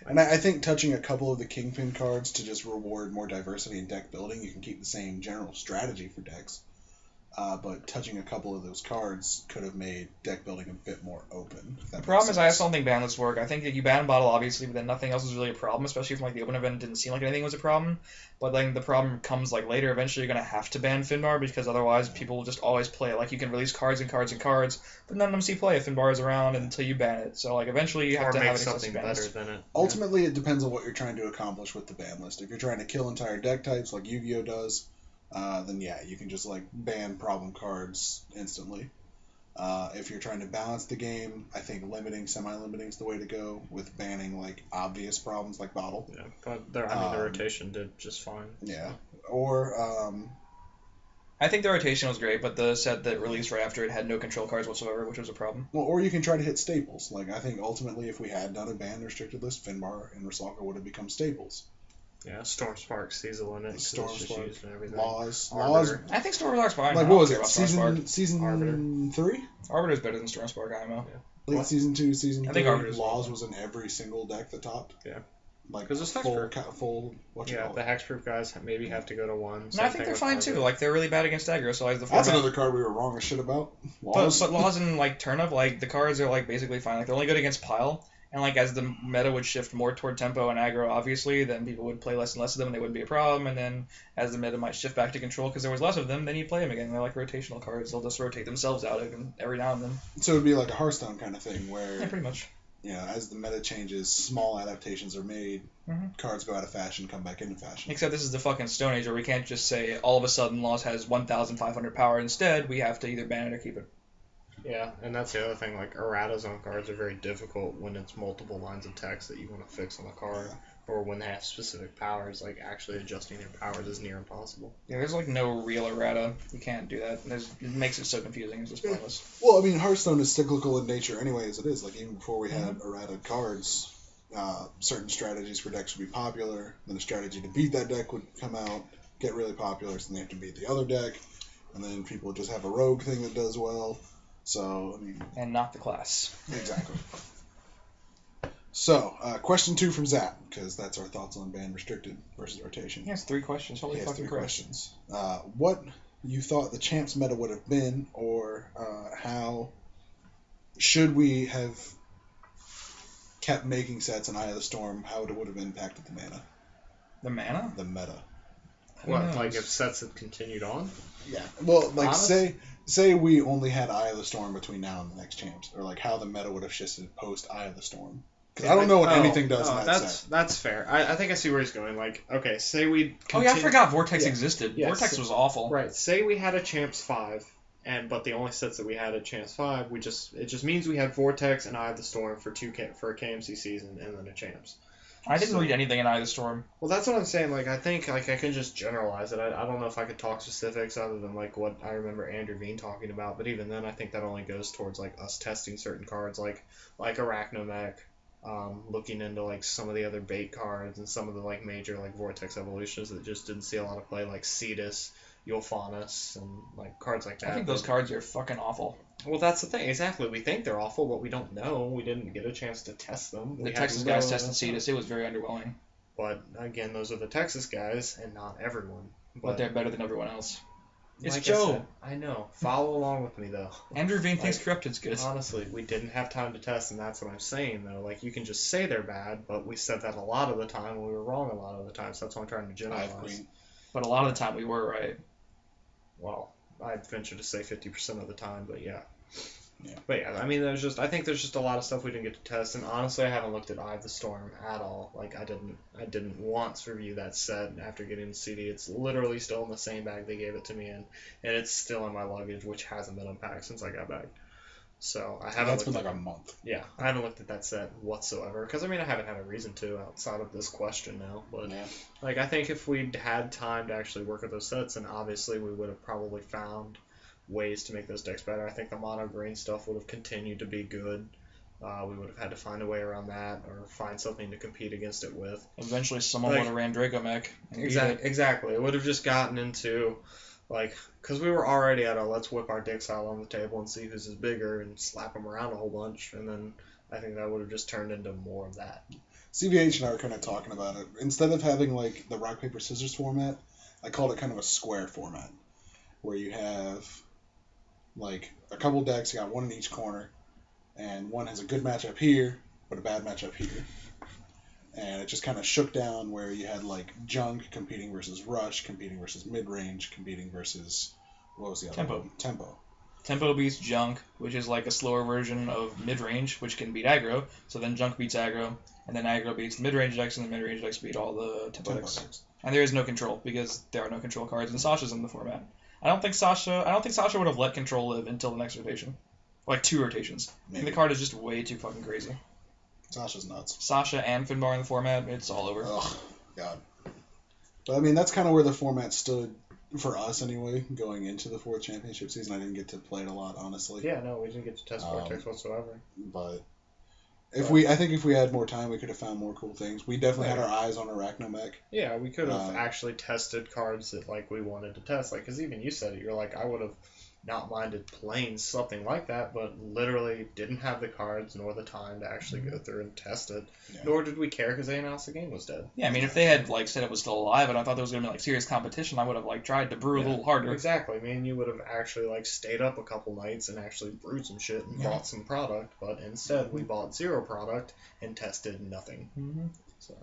Like, and I think touching a couple of the kingpin cards to just reward more diversity in deck building, you can keep the same general strategy for decks. But touching a couple of those cards could have made deck building a bit more open. The problem is I just don't think ban lists work. I think that you ban Bottle, obviously, but then nothing else is really a problem, especially from like the open event. It didn't seem like anything was a problem. But then the problem comes like later. Eventually, you're going to have to ban Finbar because otherwise people will just always play it. Like, you can release cards and cards and cards, but none of them see play if Finbar is around until you ban it. So like eventually you have to have something better than it. Ultimately, it depends on what you're trying to accomplish with the ban list. If you're trying to kill entire deck types like Yu-Gi-Oh does, then yeah, you can just like ban problem cards instantly. If you're trying to balance the game, I think limiting, semi-limiting is the way to go, with banning like obvious problems like Bottle. Yeah, but the rotation did just fine. Yeah, or I think the rotation was great, but the set that released right after it had no control cards whatsoever, which was a problem. well, or you can try to hit staples. Like, I think ultimately, if we had done a ban restricted list, Finbar and Rusalka would have become staples. Yeah, Storm Spark sees a limit. Storm Spark, Spark, used and everything. Laws. I think Storm Spark's fine. Like, I what don't was care it? about Storm Spark. Season Arbiter. 3? Arbiter's better than Storm Spark IMO. Yeah. Late What? season 2, season 3. I think Arbiter's Laws was in every single deck that topped. Yeah. Like, 'Cause it's full, hexproof. full. What you Yeah, call the it? hexproof guys maybe have to go to 1. No, I think they're fine too. Like, they're really bad against aggro, so as the That's format... another card we were wrong as shit about. But Laws. Laws and like Turnip, like the cards are like basically fine. Like, they're only good against Pile, and like as the meta would shift more toward tempo and aggro, obviously, then people would play less and less of them, and they wouldn't be a problem. And then as the meta might shift back to control because there was less of them, then you play them again. They're like rotational cards; they'll just rotate themselves out every now and then. So it would be like a Hearthstone kind of thing where, Yeah, pretty much. as the meta changes, small adaptations are made, Mhm. cards go out of fashion, come back into fashion. Except this is the fucking Stone Age, where we can't just say all of a sudden Laws has 1,500 power. Instead, we have to either ban it or keep it. Yeah, and that's the other thing. Like, errata zone cards are very difficult when it's multiple lines of text that you want to fix on a card, or when they have specific powers. Like, actually adjusting their powers is near impossible. Yeah, there's like no real errata. You can't do that. It makes it so confusing. It's just pointless. Well, I mean, Hearthstone is cyclical in nature anyway, as it is. Like, even before we had errata cards, certain strategies for decks would be popular, then a strategy to beat that deck would come out, get really popular, so then they have to beat the other deck, and then people would just have a rogue thing that does well. So, I mean... And not the class. Exactly. So, question 2 from Zap, because that's our thoughts on ban restricted versus rotation. He has 3 questions. Holy He has fucking 3 crap. questions. What you thought the champs meta would have been, or how should we have kept making sets in Eye of the Storm, how it would have impacted the mana, The mana? the meta. Who What, knows? like if sets had continued on? Yeah. Well, like Honest- say we only had Eye of the Storm between now and the next champs, or like how the meta would have shifted post Eye of the Storm. Because I don't know what anything does in that set. That's fair. I think I see where he's going. Like, okay, say we... Oh yeah, I forgot Vortex Yeah. existed. Yeah, Vortex so- was awful. Right, say we had a Champs 5, but the only sets that we had at Champs 5, it just means we had Vortex and Eye of the Storm for a KMC season, and then a Champs. I didn't So- read anything in Eye of the Storm. Well, that's what I'm saying. Like, I think like I can just generalize it. I don't know if I could talk specifics other than like what I remember Andrew Veen talking about. But even then, I think that only goes towards like us testing certain cards, like Arachnomech, looking into like some of the other bait cards and some of the like major like Vortex evolutions that just didn't see a lot of play, like Cetus, Yulfanis, and like cards like that. I think those cards are fucking awful. Well, that's the thing. Exactly. We think they're awful, but we don't know. We didn't get a chance to test them. The We had Texas no- guys tested Cetus. It was very underwhelming. But again, those are the Texas guys, and not everyone. But they're better than everyone else. It's like Joe. I know. Follow along with me, though. Andrew Veen thinks Like, Corrupted's good. Honestly, we didn't have time to test, and that's what I'm saying, though. Like, you can just say they're bad, but we said that a lot of the time, and we were wrong a lot of the time, so that's what I'm trying to generalize. Queen. But a lot of the time we were right. Well, I'd venture to say 50% of the time, but yeah. Yeah. But yeah, I mean, I think there's just a lot of stuff we didn't get to test, and honestly, I haven't looked at Eye of the Storm at all. Like, I didn't once review that set after getting the CD. It's literally still in the same bag they gave it to me in, and it's still in my luggage, which hasn't been unpacked since I got back. So I haven't. That's been like a month. Yeah, I haven't looked at that set whatsoever because I mean I haven't had a reason to outside of this question now. But Yeah. like I think if we'd had time to actually work at those sets, and obviously we would have probably found ways to make those decks better. I think the mono green stuff would have continued to be good. We would have had to find a way around that or find something to compete against it with. Eventually, someone Like- would have ran Draco Mech. Exactly. It would have just gotten into, like, because we were already at a let's whip our dicks out on the table and see who's is bigger and slap them around a whole bunch. And then I think that would have just turned into more of that. CVH and I were kind of talking about it. Instead of having like the rock, paper, scissors format, I called it kind of a square format. Where you have like a couple decks, you got one in each corner. And one has a good matchup here, but a bad matchup here. And it just kind of shook down where you had like Junk competing versus Rush, competing versus Mid-Range, competing versus, what was the other Tempo. one? Tempo. Tempo beats Junk, which is like a slower version of mid-range, which can beat aggro. So then Junk beats aggro, and then aggro beats the mid-range decks, and the mid-range decks beat all the tempo decks. And there is no control because there are no control cards, and Sasha's in the format. I don't think Sasha would have let control live until the next rotation, like 2 rotations. I think the card is just way too fucking crazy. Sasha's nuts. Sasha and Finbar in the format, it's all over. Ugh, God. But I mean, that's kind of where the format stood for us anyway, going into the 4th championship season. I didn't get to play it a lot, honestly. Yeah, no, we didn't get to test Vortex whatsoever. But I think if we had more time, we could have found more cool things. We definitely had our eyes on Arachnomech. Yeah, we could have actually tested cards that like we wanted to test. Like, because even you said it, you're like, I would have not minded playing something like that, but literally didn't have the cards nor the time to actually go through and test it. Yeah. Nor did we care because they announced the game was dead. Yeah, I mean, if they had like said it was still alive and I thought there was gonna be like serious competition, I would have like tried to brew a little harder. Exactly. I mean, you would have actually like stayed up a couple nights and actually brewed some shit and bought some product, but instead we bought 0 product and tested nothing. Mm-hmm. So.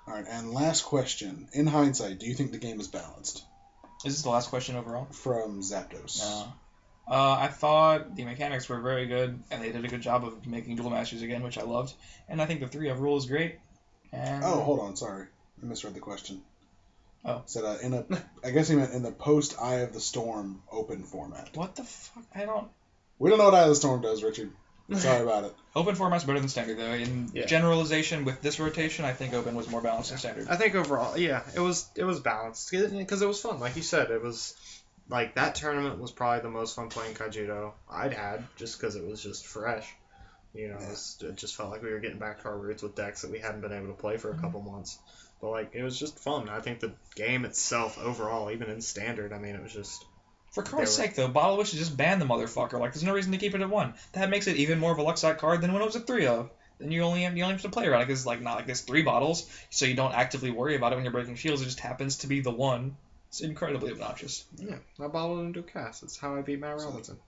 All right, and last question: in hindsight, do you think the game is balanced? Is this the last question overall? From Zapdos. I thought the mechanics were very good, and they did a good job of making dual masters again, which I loved. And I think the 3-of rule is great. And oh, hold on, sorry, I misread the question. Oh, said I guess he meant in the post Eye of the Storm open format. What the fuck? I don't. We don't know what Eye of the Storm does, Richard. Sorry about it. Open format's better than standard, though. In generalization, with this rotation, I think open was more balanced than standard. I think overall, yeah, it was balanced because it was fun. Like you said, it was like that tournament was probably the most fun playing Kaijudo I'd had, just because it was just fresh. You know, it just felt like we were getting back to our roots with decks that we hadn't been able to play for a couple months. But like, it was just fun. I think the game itself, overall, even in standard, I mean, it was just. For Christ's sake, though, Bottle Wish should just ban the motherfucker. Like, there's no reason to keep it at 1. That makes it even more of a Luxite card than when it was a 3-of. Then you only have to play around it because like not like there's 3 bottles, so you don't actively worry about it when you're breaking shields. It just happens to be the one. It's incredibly obnoxious. Yeah, I bottled into a cast. That's how I beat Matt Robinson.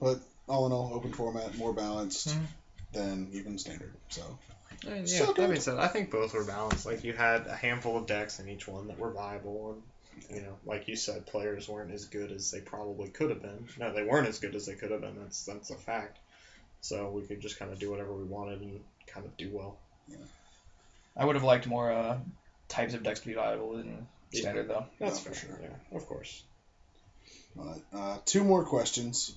But all in all, open format, more balanced than even standard. So. Yeah, that being said, I think both were balanced. Like, you had a handful of decks in each one that were viable, and, you know, like you said, players weren't as good as they probably could have been. No, they weren't as good as they could have been. That's a fact. So we could just kind of do whatever we wanted and kind of do well. Yeah. I would have liked more types of decks to be viable in standard, though. That's for sure. Yeah, of course. 2 more questions.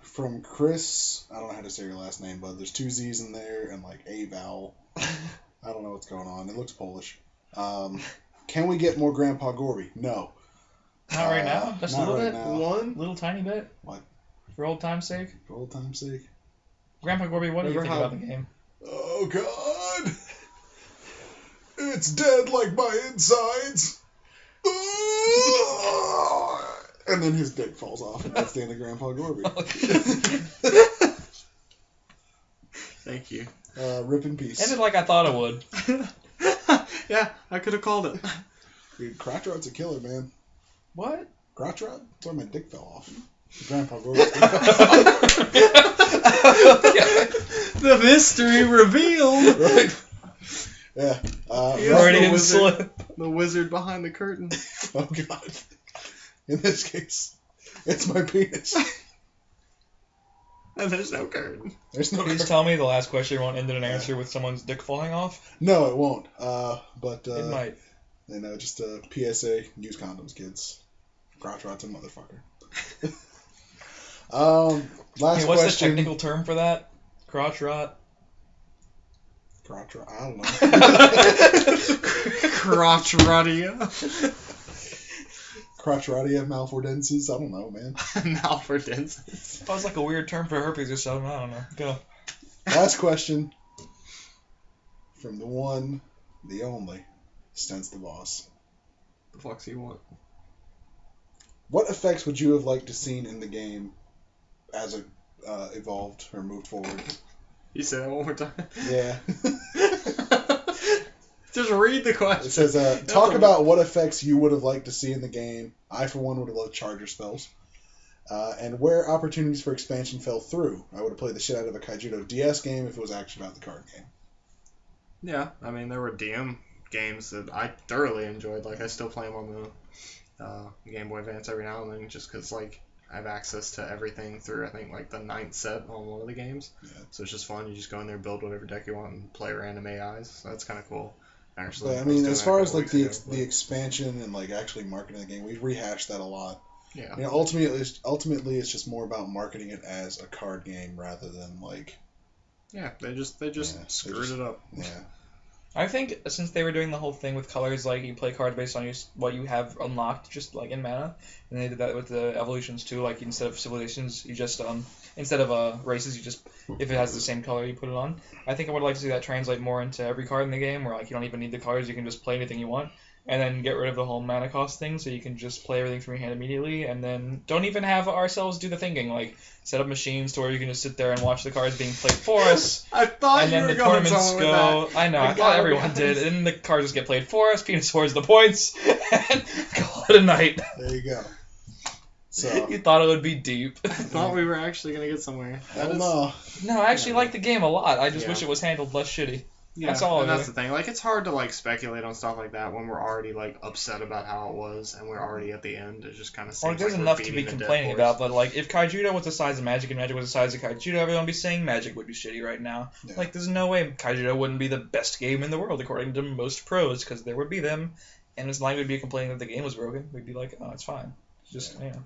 From Chris, I don't know how to say your last name, but there's 2 Z's in there and like a vowel. I don't know what's going on. It looks Polish. Can we get more Grandpa Gorby? No. Not right now? Just a little bit? Now. One? Little tiny bit? What? For old time's sake? For old time's sake? Grandpa Gorby, what do you think about the game? Oh, God. It's dead like my insides. And then his dick falls off, and that's the end of Grandpa Gorby. Thank you. Rip in peace. Ended like I thought it would. Yeah, I could have called it. Dude, Crotch Rod's a killer, man. What? Crotch Rod? That's where my dick fell off. Grandpa Gorby's dick The mystery revealed. Right. Yeah. Freudian slip. The wizard behind the curtain. Oh, God. In this case, it's my penis. And there's no curtain. There's no Please curtain. tell me the last question won't end in an answer with someone's dick falling off. No, it won't. But It might. You know, just a PSA: use condoms, kids. Crotch Rod's a motherfucker. Last Hey, what's the question. technical term for that? Crotch rot? Crotch rot? I don't know. Crotch rottia. Crotch rotia malfordensis? I don't know, man. Malfordensis. That was like a weird term for herpes or something. I don't know. Go. Last question. From the one, the only, Stents the Boss. The fuck's you want? What effects would you have liked to seen in the game as it evolved or moved forward? You say that one more time? Yeah. Just read the question. It says, talk about what effects you would have liked to see in the game. I, for one, would have loved charger spells. And where opportunities for expansion fell through. I would have played the shit out of a Kaijudo DS game if it was actually about the card game. Yeah, I mean, there were DM games that I thoroughly enjoyed. Like, I still play them on the Game Boy Advance every now and then just because, like, I have access to everything through, I think, like, the 9th set on one of the games. Yeah. So it's just fun. You just go in there, build whatever deck you want, and play random AIs. So that's kind of cool. Actually, But, I mean, as far as, like, the the expansion and, like, actually marketing the game, we've rehashed that a lot. yeah. You know, ultimately, it's just more about marketing it as a card game rather than, like... Yeah, they just screwed it up. Yeah. I think since they were doing the whole thing with colors, like you play cards based on what you have unlocked, just like in mana, and they did that with the evolutions too. Like instead of civilizations, you just instead of races, you just if it has the same color, you put it on. I think I would like to see that translate more into every card in the game, where like you don't even need the colors, you can just play anything you want, and then get rid of the whole mana cost thing, so you can just play everything from your hand immediately, and then don't even have ourselves do the thinking, like set up machines to where you can just sit there and watch the cards being played for us. I thought And you then were the going tournaments somewhere with go. that. I know. I thought everyone did. And the cards just get played for us. Penis scores the points, and call it a night. There you go. So You thought it would be deep. I thought we were actually gonna get somewhere. I don't know. No, I actually like the game a lot. I just Yeah. wish it was handled less shitty. Yeah, That's all and of that's it. the thing. Like, it's hard to like speculate on stuff like that when we're already like upset about how it was, and we're already at the end. It just kind of seems Well, there's like we're enough to beating be a dead complaining horse. about, but like if Kaijudo was the size of Magic and Magic was the size of Kaijudo, everyone would be saying Magic would be shitty right now. Yeah. Like there's no way Kaijudo wouldn't be the best game in the world according to most pros, because there would be them, and it's not like we'd be complaining that the game was broken. We'd be like, oh, it's fine. Just Yeah. yeah.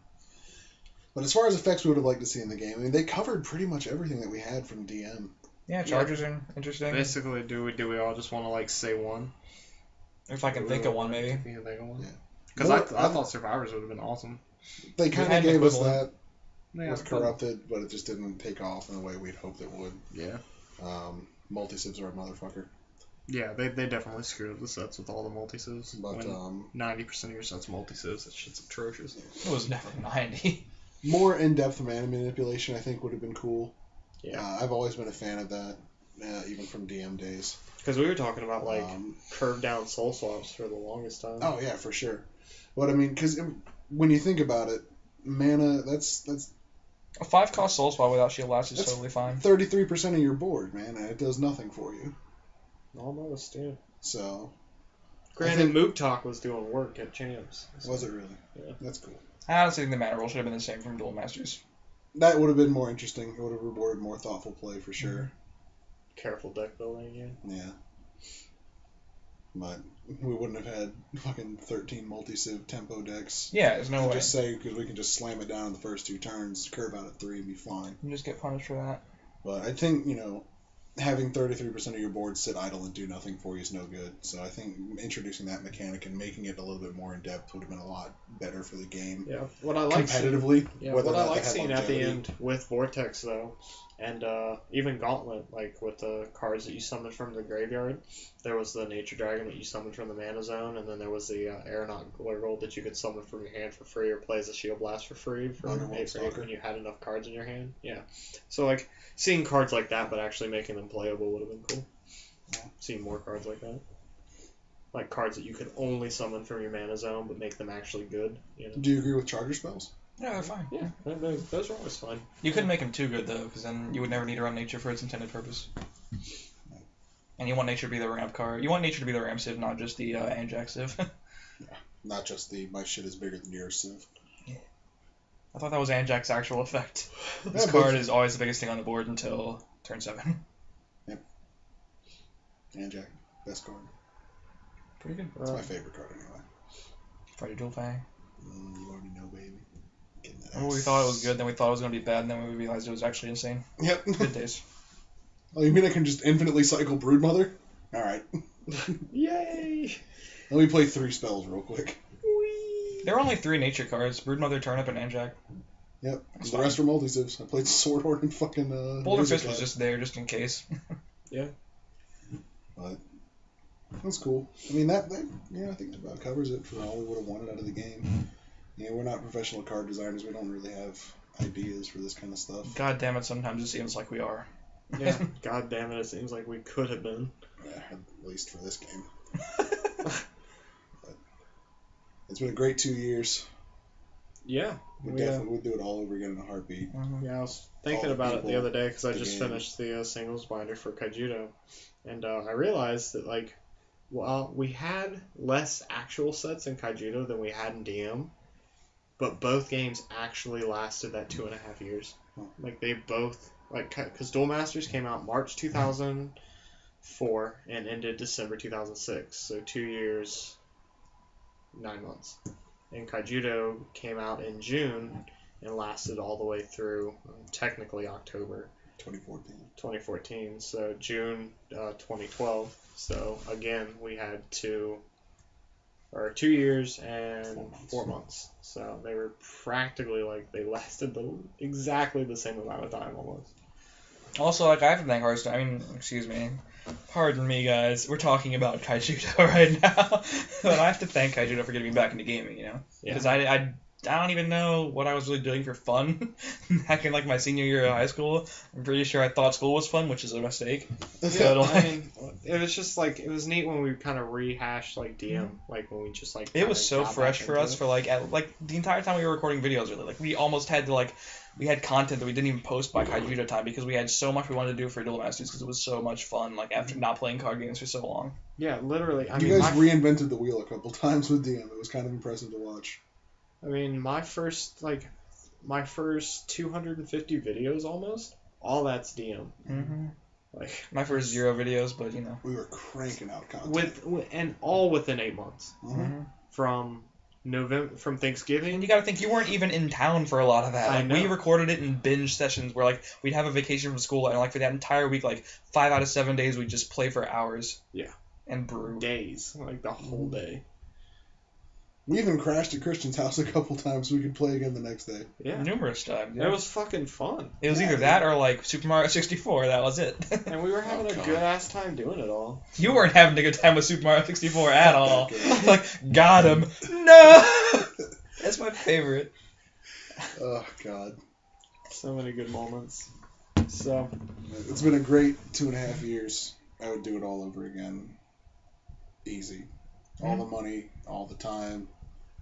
But as far as effects we would have liked to see in the game, I mean, they covered pretty much everything that we had from DM. Yeah, Chargers are interesting. Basically, do we all just want to like say one? If I can think of one, maybe. Can you think of one? Yeah. Because More- I thought Survivors would have been awesome. They kind had of an gave us equivalent. that Yeah, with Corrupted, but it just didn't take off in the way we'd hoped it would. yeah. Multisibs are a motherfucker. Yeah, they definitely screwed up the sets with all the multi-sieves. But When 90% of your sets multi-sieves, that shit's atrocious. It was never 90. more in-depth mana manipulation, I think, would have been cool. Yeah. I've always been a fan of that, even from DM days. Because we were talking about like Um, curved down soul swaps for the longest time. Oh yeah, for sure. But I mean, because when you think about it, mana that's A 5-cost soul spot without shield blast is That's- totally fine. 33% of your board, man, and it does nothing for you. Almost, yeah. So Granted, think- Mook Talk was doing work at Champs. so- was it really? Yeah. That's cool. I honestly think the mana roll should have been the same from Duel Masters. That would have been more interesting. It would have rewarded more thoughtful play for sure. Careful deck building, yeah. Yeah. But we wouldn't have had fucking 13 multi-civ tempo decks. Yeah, there's no And way. just say, because we can just slam it down in the first 2 turns, curve out at 3 and be fine. You just get punished for that. But I think, having 33% of your board sit idle and do nothing for you is no good. So I think introducing that mechanic and making it a little bit more in depth would have been a lot better for the game. Yeah, what I like Competitively, Yeah, whether what or I not like they had seeing at the longevity. end with Vortex though, and even Gauntlet, like with the cards that you summoned from the graveyard, there was the Nature Dragon that you summoned from the Mana Zone, and then there was the Aeronaut Glurgle that you could summon from your hand for free or play as a Shield Blast for free for Underworld 8 for 8 Stalker. when you had enough cards in your hand. Yeah, so like seeing cards like that, but actually making them playable would have been cool. Yeah. Seeing more cards like that. Like cards that you could only summon from your Mana Zone, but make them actually good. You know? Do you agree with charger spells? Yeah, they're fine. Yeah, those are always fun. You couldn't make them too good, though, because then you would never need to run Nature for its intended purpose. And you want Nature to be the ramp card. You want Nature to be the ramp civ, not just the Anjac civ. Not just the my shit is bigger than yours civ. I thought that was Anjac's actual effect. This Yeah, card but- is always the biggest thing on the board until turn 7. And Jack, best card. Pretty good. It's my favorite card anyway. Friday Dual Fang. You already know, baby. getting that. Well, we thought it was good, then we thought it was going to be bad, and then we realized it was actually insane. Yep. Good days. Oh, you mean I can just infinitely cycle Broodmother? Alright. Yay! Let me play 3 spells real quick. Whee! There were only 3 nature cards: Broodmother, Turnip, and Anjac. Yep. That's The fine. rest were multi-civs. I played Sword Horde and fucking Boulder Razor Fist was Cat. just there, just in case. But that's cool. I mean, that I think that about covers it for all we would have wanted out of the game. Yeah, we're not professional card designers. We don't really have ideas for this kind of stuff. God damn it, sometimes it seems like we are. Yeah, god damn it, it seems like we could have been. Yeah, at least for this game. But it's been a great 2 years. Yeah. We definitely would do it all over again in a heartbeat. Yeah, I was thinking All the about it the people, other day because I the just game. finished the singles binder for Kaijudo, and I realized that like, well, we had less actual sets in Kaijudo than we had in DM, but both games actually lasted that 2.5 years. Huh. Like they both because Duel Masters came out March 2004 and ended December 2006, so 2 years, 9 months. And Kaijudo came out in June and lasted all the way through technically October 2014. So June 2012. So again, we had 2 years and 4 months. So they were practically like they lasted exactly the same amount of time almost. Also, like, I have to thank Hearthstone. I mean, excuse me. Pardon me, guys. We're talking about Kaijudo right now. But I have to thank Kaijudo for getting me back into gaming, you know? Yeah. Because I don't even know what I was really doing for fun back in, like, my senior year of high school. I'm pretty sure I thought school was fun, which is a mistake. Yeah, But, I mean, it was just like it was neat when we kind of rehashed like DM, like when we just like. It was so got fresh back for into us it. for, like, the entire time we were recording videos, really. Like, we almost had to, like, we had content that we didn't even post by Kaijudo time because we had so much we wanted to do for Duel Masters because it was so much fun, like, after not playing card games for so long. Yeah, literally. I You mean, guys reinvented the wheel a couple times with DM. It was kind of impressive to watch. my first 250 videos almost, all that's DM. Mm-hmm. Like My first 0 videos, but, you know. We were cranking out content. and all within 8 months Mhm. from And Thanksgiving. you gotta think, you weren't even in town for a lot of that. I Like, know. we recorded it in binge sessions where, like, we'd have a vacation from school, and, like, for that entire week, like, 5 out of 7 days, we'd just play for hours. Yeah. And brew. Days, like the whole day. We even crashed at Christian's house a couple times so we could play again the next day. Yeah. Numerous times, yeah. It was fucking fun. It was Yeah, either that or, like, Super Mario 64, that was it. And we were having Oh, a God. good ass time doing it all. You weren't having a good time with Super Mario 64 at all. Okay. Like, got him. No! That's my favorite. Oh, God. So many good moments. So, It's been a great 2.5 years. I would do it all over again. Easy. All the money, all the time.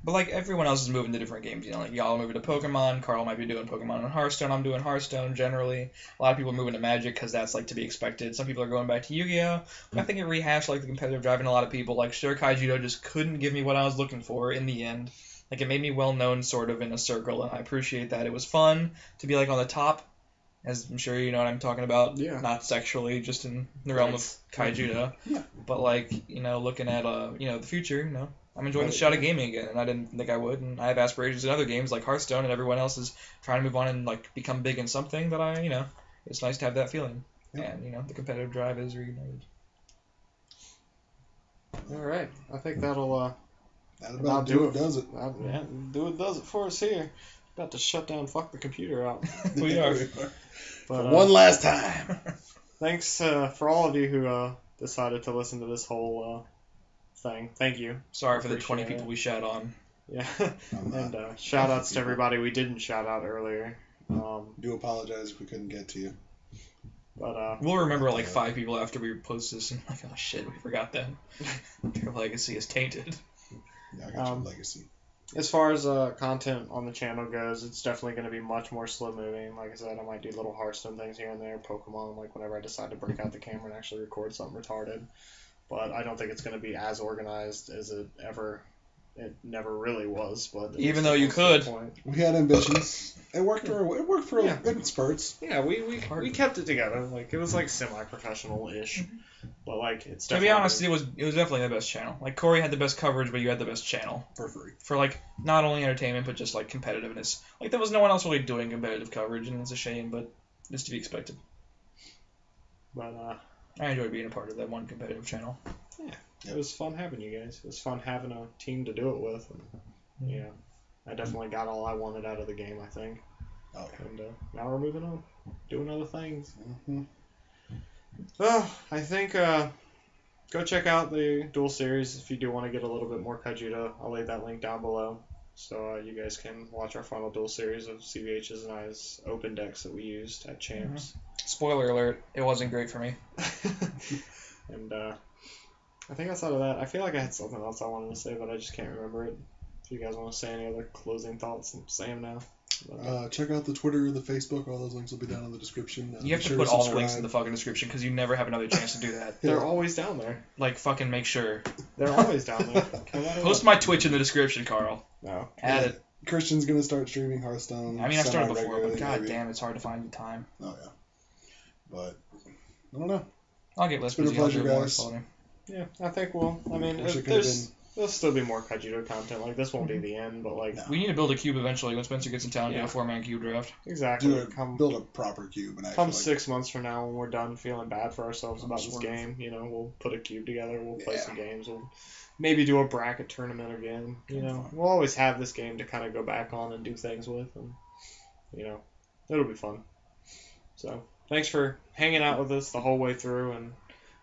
But, like, everyone else is moving to different games, you know, like, y'all are moving to Pokemon, Carl might be doing Pokemon and Hearthstone, I'm doing Hearthstone, generally. A lot of people are moving to Magic, because that's, like, to be expected. Some people are going back to Yu-Gi-Oh! But I think it rehashed, like, the competitive drive in a lot of people. Like, sure, Kaijudo just couldn't give me what I was looking for in the end. Like, it made me well-known, sort of, in a circle, and I appreciate that. It was fun to be, like, on the top, as I'm sure you know what I'm talking about. Yeah. Not sexually, just in the realm of Kaijudo. Yeah. But, like, you know, looking at, the future, you know, I'm enjoying the shot of gaming again, and I didn't think I would, and I have aspirations in other games like Hearthstone, and everyone else is trying to move on and, like, become big in something that I, you know, it's nice to have that feeling. Yeah. And, you know, the competitive drive is reunited. alright. I think that'll, That I'll about do do it. it, does it. do it does it for us here. About to shut down fuck the computer out. We are. But, For one last time. thanks for all of you who decided to listen to this whole thing. Thank you. Sorry for the Appreciate 20 it. people we shat on. Yeah. I'm not. And shout outs to everybody we didn't shout out earlier. Do apologize if we couldn't get to you. But We'll remember, like, 5 people after we post this, and, like, oh shit, we forgot them. Their legacy is tainted. Yeah, I got your legacy. as far as content on the channel goes, it's definitely going to be much more slow moving. Like I said, I might do little Hearthstone things here and there, Pokemon, like whenever I decide to break out the camera and actually record something retarded. But I don't think it's going to be as organized as it ever it never really was. But Even though you could. We had ambitions. It worked for in spurts. Yeah, we kept it together. Like it was like semi-professional ish, but like it's. To be honest, it was definitely the best channel. Like Corey had the best coverage, but you had the best channel For free. for like not only entertainment but just like competitiveness. Like there was no one else really doing competitive coverage, and it's a shame, but it's to be expected. But I enjoyed being a part of that one competitive channel. yeah, it was fun having you guys. It was fun having a team to do it with. And, yeah, I definitely got all I wanted out of the game, I think. Oh, yeah. And now we're moving on, doing other things. Mm-hmm. Oh, I think go check out the duel series if you do want to get a little bit more Kaijudo. I'll lay that link down below, so you guys can watch our final duel series of CVH's and I's open decks that we used at Champs. Spoiler alert, it wasn't great for me. And I think outside of that, I feel like I had something else I wanted to say, but I just can't remember it. If you guys want to say any other closing thoughts, say them now. Check out the Twitter, the Facebook. All those links will be down in the description. You have to put all the links in the fucking description because you never have another chance to do that. They're always down there. Like, fucking make sure. They're always down there. Post my Twitch in the description, Carl. No. Add it. Christian's going to start streaming Hearthstone. I mean, I've started before, but semi-regularly, god damn, it's hard to find the time. Oh, yeah. But, I don't know. I'll get less It's been a busy. I'll do pleasure, more guys. floating. Yeah, I think we'll. I mean, Wish it could have been. there'll still be more Kaijudo content. Like, this won't be the end, but, like. No. We need to build a cube eventually when Spencer gets in town to do a 4-man cube draft. Exactly. Build a proper cube. And Come actually, 6 months from now when we're done feeling bad for ourselves about this sort of. game, we'll put a cube together, we'll play Yeah. some games, we'll maybe do a bracket tournament again, We'll always have this game to kind of go back on and do things with, and, it'll be fun. So, thanks for hanging out with us the whole way through, and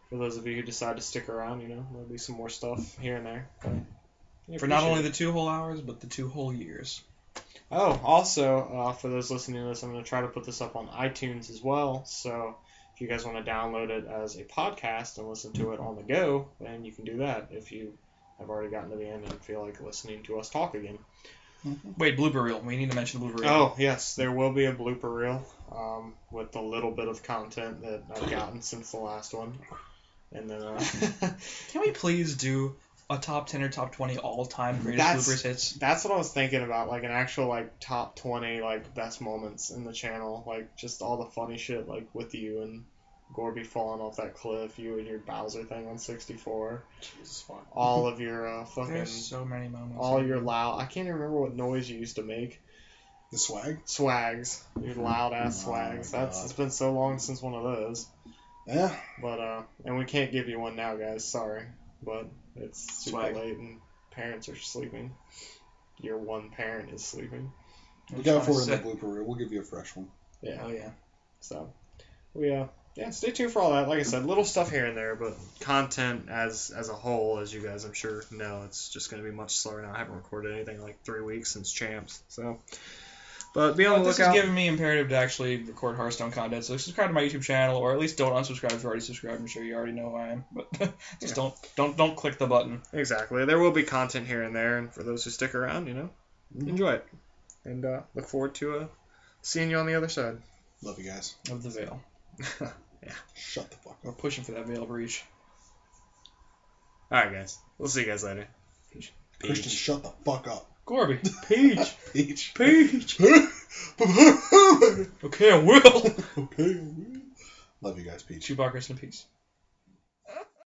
for those of you who decide to stick around, there'll be some more stuff here and there. But For not only the 2 whole hours, but the 2 whole years. Oh, also, for those listening to this, I'm going to try to put this up on iTunes as well. So if you guys want to download it as a podcast and listen to it on the go, then you can do that if you have already gotten to the end and feel like listening to us talk again. Wait, blooper reel. We need to mention the blooper reel. Oh, yes, there will be a blooper reel with a little bit of content that I've gotten since the last one. And then, Can we please do a top 10 or top 20 all-time greatest bloopers hits? That's what I was thinking about, like an actual like top 20 like best moments in the channel, like just all the funny shit like with you and Gorby falling off that cliff, you and your Bowser thing on 64. Jesus, fun. All of your fucking There's so many moments. all your loud. I can't even remember what noise you used to make. The swag? Swags, your loud ass Oh swags. my It's God. been so long since one of those. Yeah. But and we can't give you one now, guys. Sorry, but it's super Swag. late and parents are sleeping. Your one parent is sleeping. Look out for it in the blooper reel. We'll give you a fresh one. Yeah. Oh, yeah. So we stay tuned for all that. Like I said, little stuff here and there, but content as a whole, as you guys I'm sure know, it's just going to be much slower now. I haven't recorded anything in like 3 weeks since Champs. So, but be on the This lookout. is giving me imperative to actually record Hearthstone content, so subscribe to my YouTube channel, or at least don't unsubscribe if you're already subscribed. I'm sure you already know who I am, but just don't click the button. Exactly. There will be content here and there, and for those who stick around, enjoy it. And look forward to seeing you on the other side. Love you guys. Of the veil. Yeah. Shut the fuck We're up. pushing for that veil breach. Alright, guys. We'll see you guys later. Christian, shut the fuck up. Gorby. Peach. Peach. Peach. Okay, I will. Okay. Love you guys, Peach. Chewbacca, rest in peace.